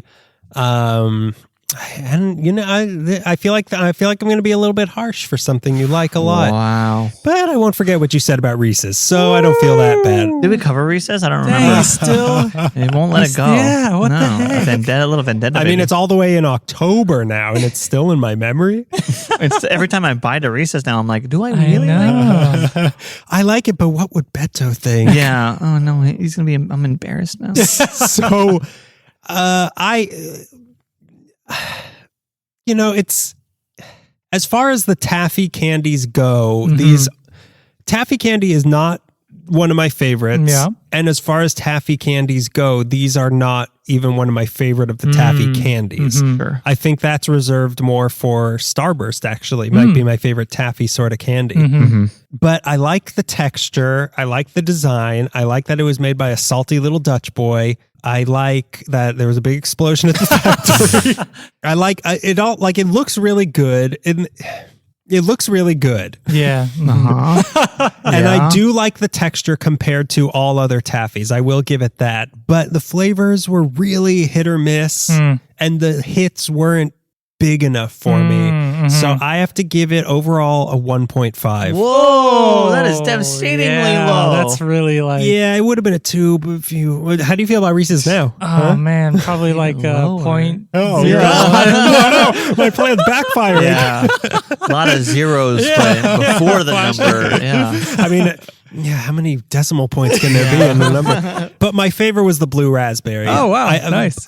And I feel like I'm going to be a little bit harsh for something you like a lot. Wow. But I won't forget what you said about Reese's, so I don't feel that bad. Did we cover Recess? I don't Dang, remember. still. It won't let it go. Yeah, what the heck? A little vendetta. I mean, baby. it's all the way in October now, and it's still in my memory. It's every time I bite a Recess now, I'm like, do I I really like it? know. I like it, but what would Beto think? Yeah. Oh no, he's gonna be. I'm embarrassed now. So, it's as far as the taffy candies go, these taffy candy is not one of my favorites. Yeah. And as far as taffy candies go, these are not even one of my favorite of the taffy candies. Sure. I think that's reserved more for Starburst, actually. Might be my favorite taffy sort of candy. But I like the texture. I like the design. I like that it was made by a salty little Dutch boy. I like that there was a big explosion at the factory. I like it all. Like, it looks really good. It looks really good. Yeah. And I do like the texture compared to all other taffies. I will give it that. But the flavors were really hit or miss, and the hits weren't big enough for me. So I have to give it overall a 1.5. Whoa, that is devastatingly low. That's really like. Yeah, it would have been a 2. But how do you feel about Reese's now? Oh man, probably like a Lower. point. Oh, zero. no, my plan's backfiring. Yeah, a lot of zeros before the number. Yeah, I mean, how many decimal points can there be in the number? But my favorite was the blue raspberry. Oh, wow. Nice.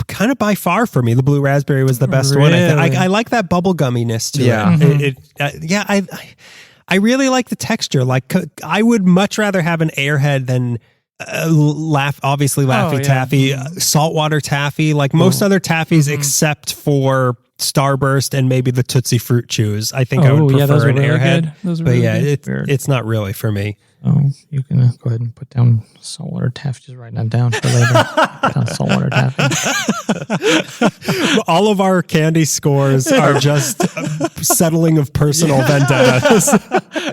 Kind of by far for me, the blue raspberry was the best one. Really? I like that bubble gumminess to Yeah. it. I really like the texture. Like, I would much rather have an Airhead than obviously Laffy Taffy, saltwater taffy, like most other taffies except for Starburst and maybe the Tootsie Fruit Chews. I think I would prefer those were an really Airhead. good. Those were But really yeah, good. it's not really for me. Oh, you can go ahead and put down saltwater taffy. Just write that down for later. Put down saltwater taffy. All of our candy scores are just settling of personal vendettas.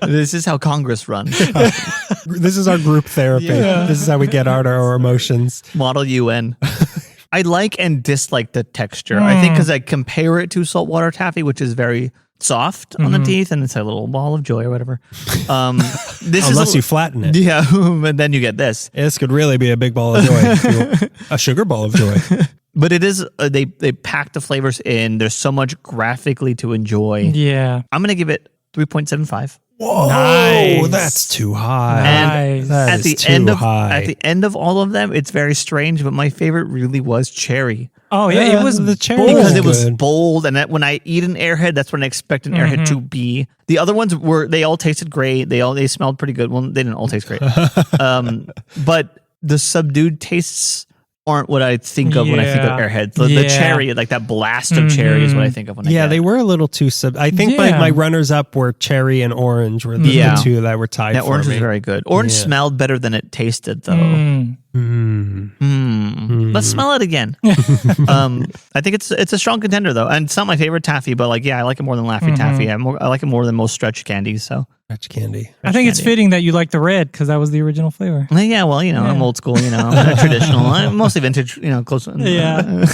This is how Congress runs. This is our group therapy. This is how we get out our emotions. Model UN. I like and dislike the texture. I think because I compare it to saltwater taffy, which is very soft on the teeth, and it's a little ball of joy or whatever. Unless you flatten it. Yeah, and then you get this. This could really be a big ball of joy. A sugar ball of joy. But it is, they pack the flavors in. There's so much graphically to enjoy. Yeah. I'm going to give it 3.75. Whoa, Nice. that's too high. And Nice. That at is the too end of high. at the end of all of them, it's very strange. But my favorite really was cherry Oh yeah, it was the cherry because was it was good. bold, and that when I eat an Airhead, that's what I expect an Airhead to be. The other ones they all tasted great. They smelled pretty good. Well, they didn't all taste great, but the subdued tastes aren't what I think of when I think of Yeah. Airheads. The Yeah. cherry, like that blast of cherry, is what I think of when I Yeah, get they it. were a little too I think Yeah. my runners up were cherry and orange were the Yeah. two that were tied That for orange me. was very good. Orange Yeah. smelled better than it tasted, though. Let's smell it again. I think it's a strong contender though, and it's not my favorite taffy, but like I like it more than Laffy Taffy. I like it more than most stretch candies. So Stretch candy. I think it's fitting that you like the red because that was the original flavor. yeah, well I'm old school, I'm traditional, I'm mostly vintage, close. Yeah.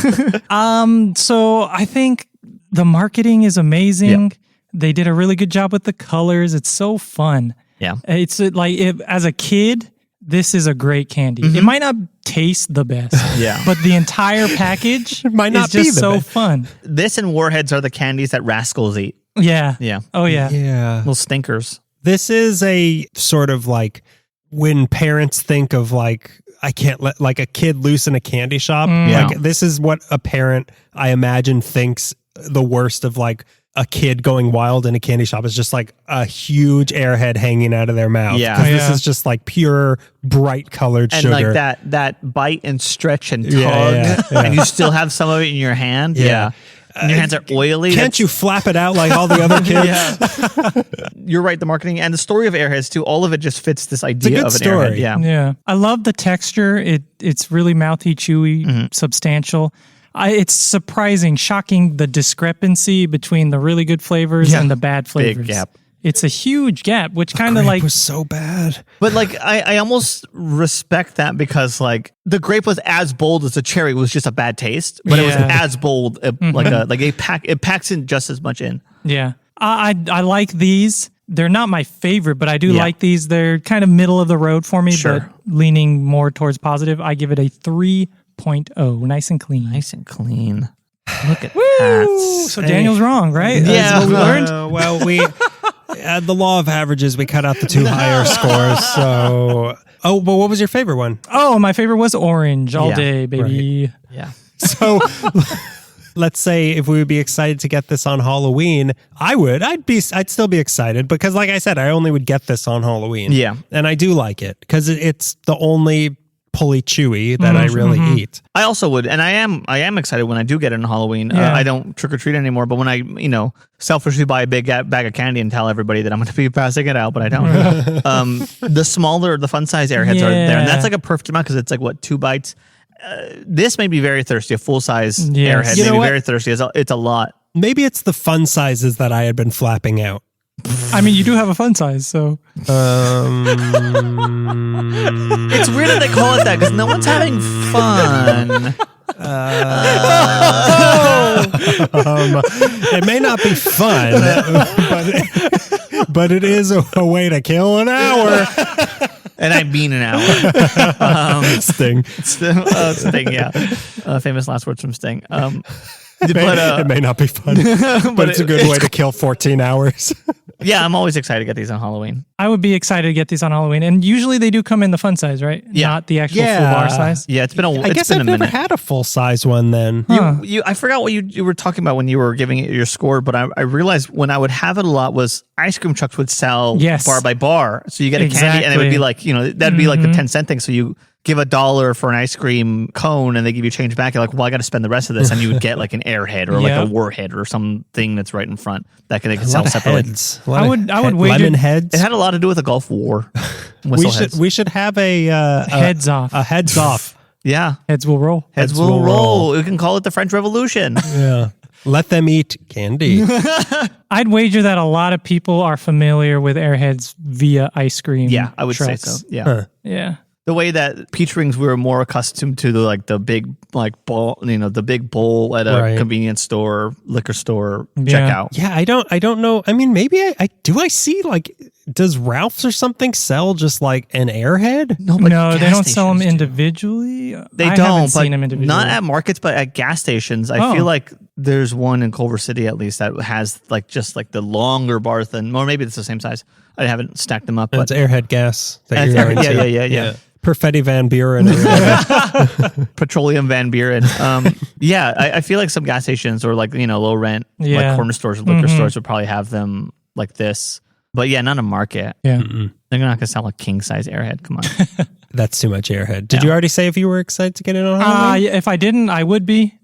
So I think the marketing is amazing. They did a really good job with the colors. It's so fun. Yeah. It's as a kid, this is a great candy. It might not taste the best. Yeah. But the entire package might not is just be the so best. fun. This and Warheads are the candies that rascals eat. Yeah. Yeah, Oh yeah. Yeah. little stinkers. This is a sort of like when parents think of like, I can't let like a kid loose in a candy shop. Yeah. Like this is what a parent, I imagine, thinks the worst of like a kid going wild in a candy shop is just like a huge Airhead hanging out of their mouth. Yeah. 'Cause this Yeah. is just like pure bright colored And sugar. like that bite and stretch and tug, Yeah, yeah. and you still have some of it in your hand. Yeah. And your hands are oily. Can't you flap it out like all the other kids? You're right. The marketing and the story of Airheads too. All of it just fits this idea good of an story. Airhead. Yeah. Yeah. I love the texture. It's really mouthy, chewy, substantial. It's surprising, shocking the discrepancy between the really good flavors Yeah. and the bad flavors. gap. It's a huge gap, which kind of Grape like was so bad. But like, I almost respect that because like the grape was as bold as the cherry. It was just a bad taste, but it was Yeah. as bold. It packs in just as much in. yeah. I like these. They're not my favorite, but I do Yeah. like these. They're kind of middle of the road for me, Sure. but leaning more towards positive. I give it a 3.0, nice and clean. Nice and clean. Look at that. So Daniel's wrong, right? Yeah. That's what we learned. Well, we the law of averages. We cut out the 2 higher scores. So, but what was your favorite one? Oh, my favorite was orange all Yeah, day, baby. Yeah. So, let's say if we would be excited to get this on Halloween, I'd still be excited because, like I said, I only would get this on Halloween. Yeah. and I do like it because it's the only pulley chewy that I really eat. I also would, and I am excited when I do get it on Halloween. Yeah. I don't trick or treat anymore, but when I, selfishly buy a big bag of candy and tell everybody that I'm going to be passing it out, but I don't. The smaller, the fun size Airheads are there, and that's like a perfect amount because it's like 2 bites. This made me very thirsty. A full size Yes. Airhead You made know me what? very thirsty. It's a lot. Maybe it's the fun sizes that I had been flapping out. I mean, you do have a fun size, so It's weird that they call it that because no one's having fun. It may not be fun, but it is a way to kill an hour. And I mean an hour. Sting. Sting, yeah. Famous last words from Sting. It may not be fun, but it's a good way to kill 14 hours. Yeah, I'm always excited to get these on Halloween. I would be excited to get these on Halloween. And usually they do come in the fun size, right? Yeah. Not the actual Yeah. full bar size. Yeah, it's been I guess been I've a never minute. had a full size one then. Huh. I forgot what you were talking about when you were giving it your score, but I realized when I would have it a lot was ice cream trucks would sell Yes. bar by bar. So you get a candy and it would be Exactly. like, that'd be like the 10-cent thing. So you give $1 for an ice cream cone and they give you change back. You're like, well, I got to spend the rest of this. And you would get like an Airhead or like a Yep. Warhead or something that's right in front that they could A sell lot of separately. heads. I would wager- lemon heads. It had a lot to do with the Gulf War. We should have a Heads off. a heads off. Yeah. Heads will roll. Heads will roll. We can call it the French Revolution. Yeah. Let them eat candy. I'd wager that a lot of people are familiar with Airheads via ice cream. Yeah, I would trucks. say so. Yeah. Huh. Yeah. The way that peach rings we were more accustomed to the big bowl, the big bowl at a Right. convenience store, liquor store Yeah. checkout. Yeah, I don't know. I mean, maybe I see does Ralph's or something sell just like an Airhead? No, but No, they gas don't sell them stations do. individually. They I don't, haven't but seen them individually. not at markets, but at gas stations. I Oh. feel like there's one in Culver City at least that has just the longer bars than, or maybe it's the same size. I haven't stacked them up, It's but Airhead gas. That It's you're Airhead, into. yeah. Perfetti Van Buren. Petroleum Van Buren. Yeah, I feel like some gas stations or low rent, Yeah. like corner stores, liquor stores would probably have them like this. But yeah, not a market. Yeah. They're not gonna sell a king size Airhead. Come on. That's too much Airhead. Did you already say if you were excited to get it on Halloween? Yeah, if I didn't, I would be.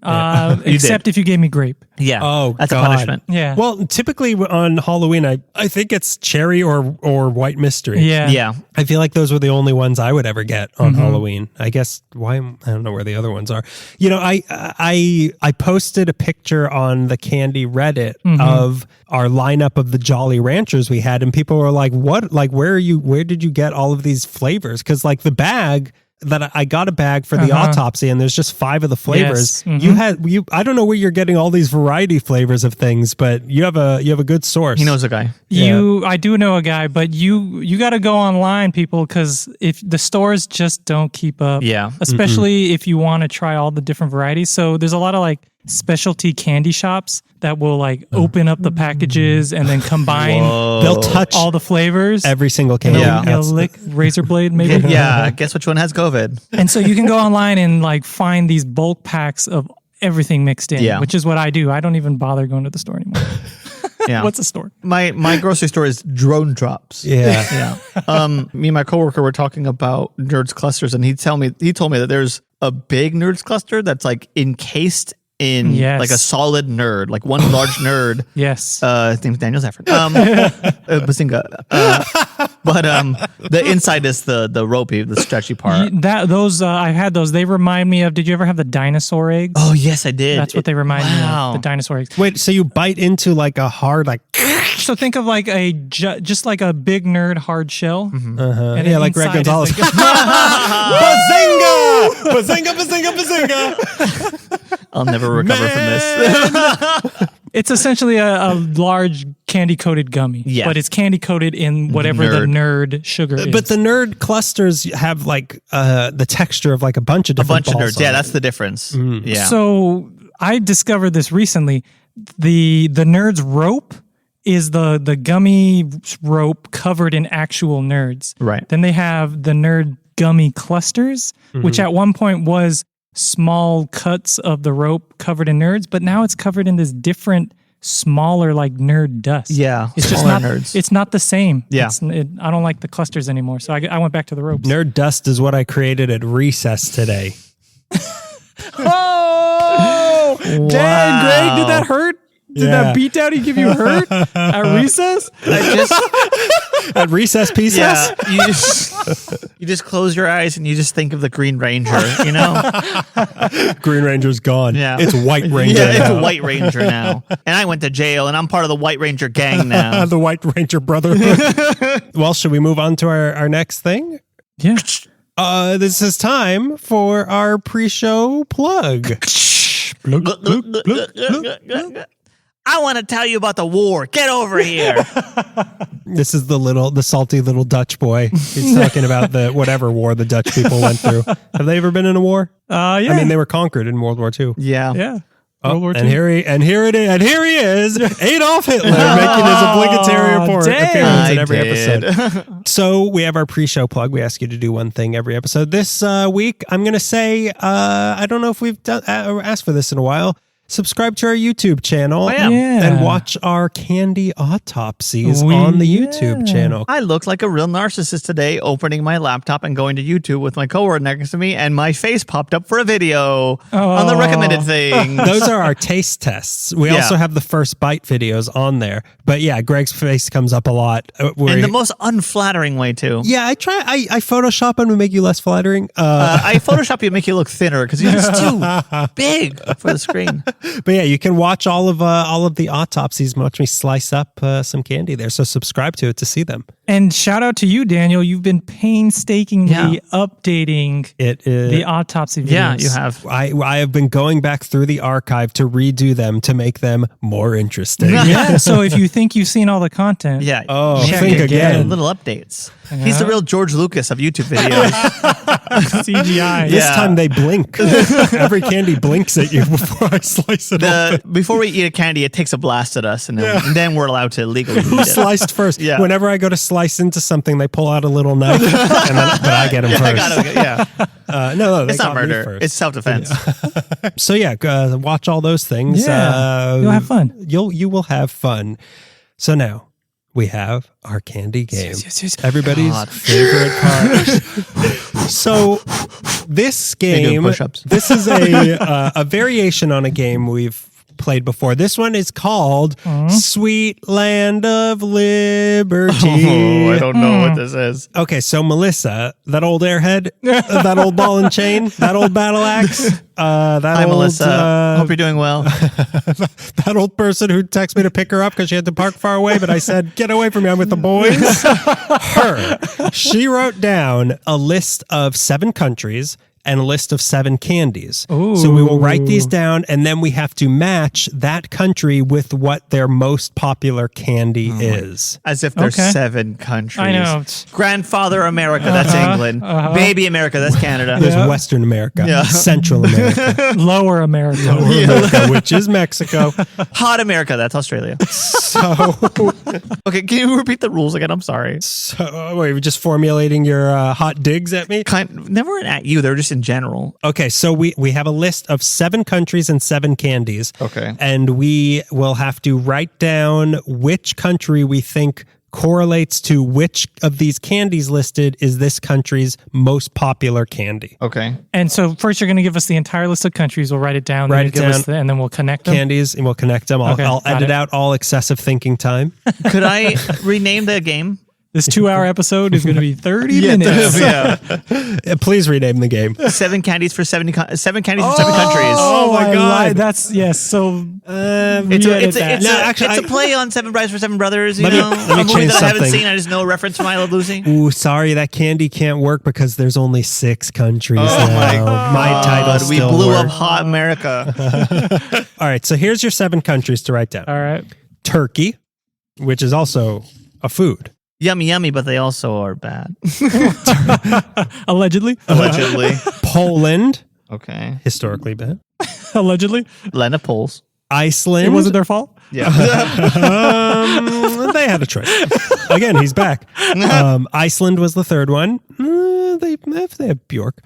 Except if you gave me grape. Yeah. Oh, that's God. a punishment. Yeah. Well, typically on Halloween, I think it's cherry or white mystery. yeah. Yeah. I feel like those were the only ones I would ever get on Halloween. I guess I don't know where the other ones are. I posted a picture on the Candy Reddit of our lineup of the Jolly Ranchers we had, and people were like, "What? Like, where did you get all of these flavors?" Because like the bag that I got a bag for the autopsy, and there's just 5 of the flavors. Yes. I don't know where you're getting all these variety flavors of things, but you have a good source. He knows a guy. I do know a guy, but you got to go online, people, because if the stores just don't keep up. Yeah. Especially if you want to try all the different varieties. So there's a lot of specialty candy shops that will open up the packages and then combine They'll touch all the flavors. every single candy. Yeah. You'll lick razor blade maybe. Yeah. Guess which one has COVID? And so you can go online and find these bulk packs of everything mixed in, Yeah. which is what I do. I don't even bother going to the store anymore. Yeah. What's a store? My grocery store is Drone Drops. Yeah. Yeah. Me and my coworker were talking about Nerds clusters, and he told me that there's a big Nerds cluster that's encased in Yes. like a solid nerd, like one large nerd. Yes. His name's Daniel Zeffert. Bazinga. But the inside is the ropey, the stretchy part. I've had those. They remind me of. Did you ever have the dinosaur eggs? Oh yes, I did. That's what they remind me of. The dinosaur eggs. Wait, so you bite into like a hard like So think of like just like a big nerd hard shell. And yeah, like Greg inside is Gonzalez. like- Bazinga! Bazinga! I'll never recover from this. It's essentially a large candy coated gummy. Yeah. But it's candy coated in whatever the nerd sugar is. But the nerd clusters have like the texture of like a bunch of different balls nerds. Yeah, on that's the difference. Yeah. So I discovered this recently. The nerd's rope is the gummy rope covered in actual nerds. Right. Then they have the nerd gummy clusters, which at one point was small cuts of the rope covered in nerds, but now it's covered in this different, smaller like nerd dust. Yeah, it's just smaller not nerds. It's not the same. Yeah. I don't like the clusters anymore, so I went back to the ropes. Nerd dust is what I created at recess today. Oh, dang, Greg, did that hurt? Did that beat down he give you hurt at recess? At recess pieces? Yeah, you just close your eyes and you just think of the Green Ranger, you know? Green Ranger's gone. Yeah. It's White Ranger. Yeah, it's now. a White Ranger now. And I went to jail and I'm part of the White Ranger gang now. The White Ranger Brotherhood. Well, should we move on to our next thing? Yeah. This is time for our pre-show plug. I want to tell you about the war. Get over here. This is the salty little Dutch boy. He's talking about the whatever war the Dutch people went through. Have they ever been in a war? Yeah. I mean, they were conquered in World War II. Yeah. Yeah. Oh, World War and II. here he is, Adolf Hitler, making his obligatory appearance in every episode. So we have our pre-show plug. We ask you to do one thing every episode. This week, I'm going to say, I don't know if we've done asked for this in a while. Subscribe to our YouTube channel and watch our candy autopsies on the YouTube channel. I looked like a real narcissist today, opening my laptop and going to YouTube with my coworker next to me, and my face popped up for a video on the recommended thing. Those are our taste tests. We also have the first bite videos on there. But yeah, Greg's face comes up a lot. In the most unflattering way, too. Yeah, I Photoshop them to make you less flattering. I Photoshop you to make you look thinner because you're just too big for the screen. But yeah, you can watch all of the autopsies. Watch me slice up some candy there. So subscribe to it to see them. And shout out to you, Daniel. You've been painstakingly updating the autopsy videos. Yeah, you have. I have been going back through the archive to redo them to make them more interesting. Yeah. So if you think you've seen all the content, check think again. Little updates. He's the real George Lucas of YouTube videos. CGI. This time they blink. Every candy blinks at you before I slice it open. Before we eat a candy, it takes a blast at us, and then we're allowed to legally eat Who it. sliced first? Yeah. Whenever I go to slice into something, they pull out a little knife, but I get them first. No, they It's not got me murder. first. It's self-defense. So yeah, watch all those things. Yeah. You'll have fun. You will have fun. So now we have our candy game. Yes. Everybody's favorite part. So this game, push-ups. this is a variation on a game we've played before. This one is called Sweet Land of Liberty. I don't know what this is. Okay, so Melissa, that old airhead, that old ball and chain, that old battle axe, Hi, Melissa. Hope you're doing well. that old person who texted me to pick her up because she had to park far away, but I said, get away from me, I'm with the boys. Her. She wrote down a list of 7 countries and a list of 7 candies. Ooh. So we will write these down, and then we have to match that country with what their most popular candy is. As if there's 7 countries. I know. Grandfather America, that's England. Baby America, that's Canada. There's Western America, Central America, Lower America. America, which is Mexico. Hot America, that's Australia. So, Okay, can you repeat the rules again? I'm sorry. wait, you're just formulating your hot digs at me? Never at you, they're just in general. Okay, so we have a list of 7 countries and 7 candies. Okay. And we will have to write down which country we think correlates to which of these candies listed is this country's most popular candy. Okay. And so first you're going to give us the entire list of countries. We'll write it down. Write then you it give us down. and then we'll connect them. Candies, and we'll connect them. Okay, I'll got edit it. out all excessive thinking time. Could I rename the game? This 2-hour episode is going to be 30 minutes. Yeah. Please rename the game. 7 candies for 7 countries from 7 countries. Oh my I God. lied. That's yes. So It's re-edit that. No, actually, it's a play on 7 Brides for 7 Brothers. You Let me- know, let me a movie change that I haven't something. seen. I just know a reference from I Love Lucy. Ooh, sorry, that candy can't work because there's only 6 countries Oh now. My title We still blew up works. hot America. All right, so here's your 7 countries to write down. all right. Turkey, which is also a food. Yummy, yummy, but they also are bad. Allegedly. Allegedly. Poland, Okay. historically bad. Allegedly. Lena Poles. Iceland. It wasn't their fault. Yeah. They had a choice. Again, he's back. Iceland was the 3rd one. They have Bjork.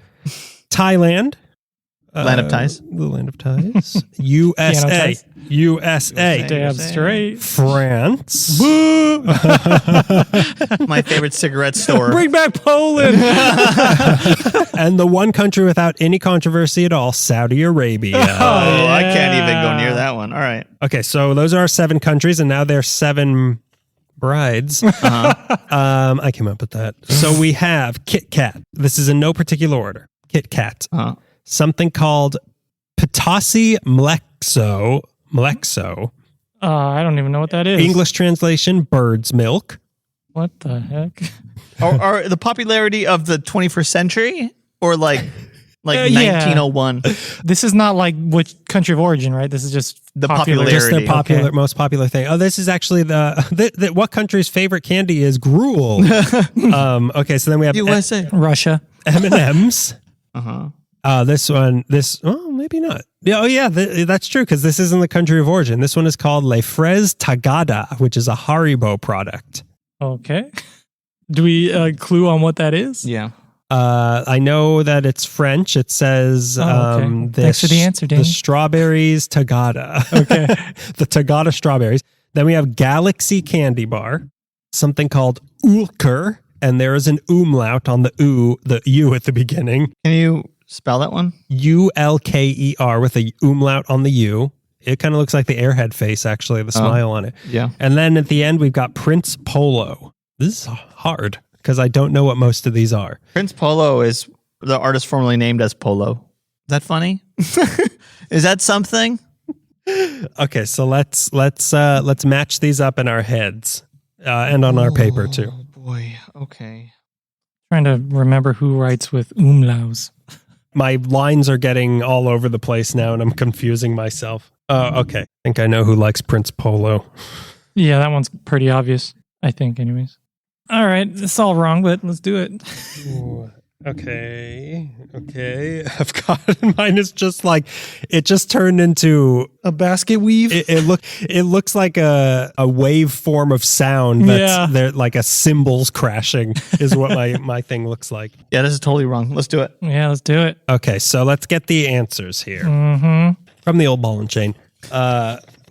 Thailand. Land of Ties. The land of ties. USA. ties. USA. Damn straight. France. My favorite cigarette store. Bring back Poland. And the one country without any controversy at all, Saudi Arabia. Oh, I can't even go near that one. All right. Okay, so those are our 7 countries, and now there's 7 brides. I came up with that. So we have Kit Kat. This is in no particular order. Kit Kat. Something called Petosi Mlexo. I don't even know what that is. English translation, bird's milk. What the heck? Are the popularity of the 21st century or like Yeah. 1901? This is not like which country of origin, right? This is just The popular. popularity. Just their Okay. most popular thing. Oh, this is actually the what country's favorite candy is gruel. Okay, so then we have USA. Russia. M&M's. Uh-huh. Maybe not. Yeah, that's true because this isn't the country of origin. This one is called Les Fraises Tagada, which is a Haribo product. Okay. Do we clue on what that is? Yeah. I know that it's French. It says okay. Thanks for the answer, Danny. the strawberries Tagada. Okay. The Tagada strawberries. Then we have Galaxy Candy Bar, something called Ulker, and there is an umlaut on the U at the beginning. Can you spell that one? Ulker with a umlaut on the U. It kind of looks like the airhead face, actually, the smile on it. Yeah. And then at the end, we've got Prince Polo. This is hard because I don't know what most of these are. Prince Polo is the artist formerly named as Polo. Is that funny? Is that something? Okay, so let's match these up in our heads and on our paper too. Oh boy. Okay. Trying to remember who writes with umlauts. My lines are getting all over the place now, and I'm confusing myself. Okay, I think I know who likes Prince Polo. Yeah, that one's pretty obvious, I think, anyways. All right, it's all wrong, but let's do it. Ooh, okay. I've got mine is just like it just turned into A basket weave? it looks like a wave form of sound that's Yeah. there, like a cymbals crashing is what my thing looks like. Yeah, this is totally wrong. Let's do it. Yeah, let's do it. Okay, so let's get the answers here Mm-hmm. from the old ball and chain.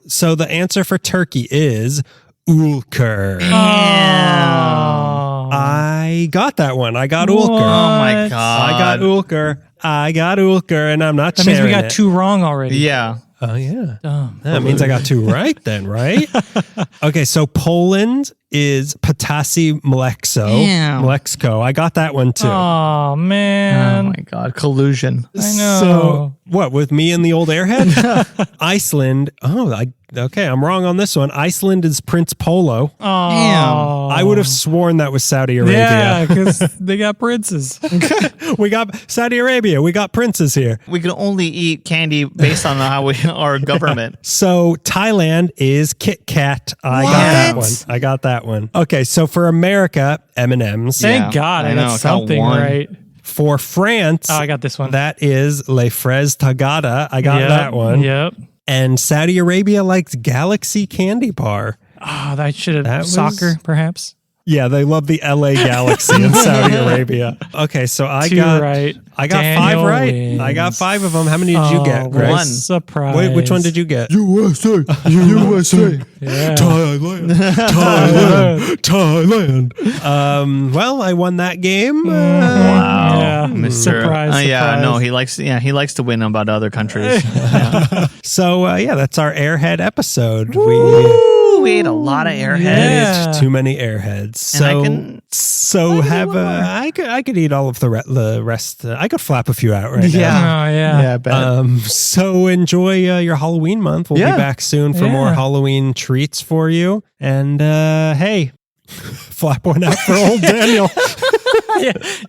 So the answer for turkey is Ulker. Oh. I got that one. I got What? Ulker. Oh my What? god. I got Ulker, and I'm not That means we sharing got it. 2 wrong already. Yeah. Oh yeah. Dumb. That means I got 2 right then, right? Okay, so Poland is Petosi Mlexo. Damn. Mlexco. I got that one too. Oh, Oh man. my god. Collusion. I know. So what with me and the old airhead? Iceland. Okay, I'm wrong on this one. Iceland is Prince Polo. Oh. I would have sworn that was Saudi Arabia. Yeah, because they got princes. We got Saudi Arabia. We got princes here. We can only eat candy based on how we our government. So Thailand is Kit Kat. I got that one. Okay, so for America, M&M's. Thank Yeah, God I I know, got it's got something one. right. For France, Oh, I got this one. that is Les Fraises Tagada. I got Yep, that one. Yep. And Saudi Arabia likes Galaxy Candy Bar. Oh, that should That have was- soccer, perhaps. Yeah, they love the LA Galaxy in Saudi Arabia. Okay, so I got right. I got Daniel 5 right. wins. I got 5 of them. How many did you get, Greg? One. Surprise. Wait, which one did you get? USA, USA, Yeah. Thailand, Thailand. Well, I won that game. Wow, Yeah. Mr. Surprise, Yeah, surprise. no, he likes to win about other countries. So that's our Airhead episode. Ooh, we ate a lot of Airheads. Yeah. Too many Airheads. And I So can- I could eat all of the rest. I could flap a few out right now. Oh, yeah. I bet. So enjoy your Halloween month. We'll Yeah. be back soon for more Yeah. Halloween treats for you. And hey, flap one out for old Daniel.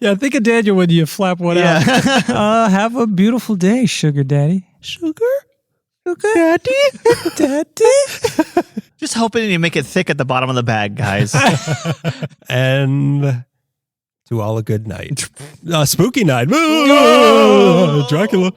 Yeah, think of Daniel when you flap one out. Have a beautiful day, sugar daddy. Sugar daddy? Daddy? Just hoping you make it thick at the bottom of the bag, guys. And to all a good night. Spooky night. Dracula.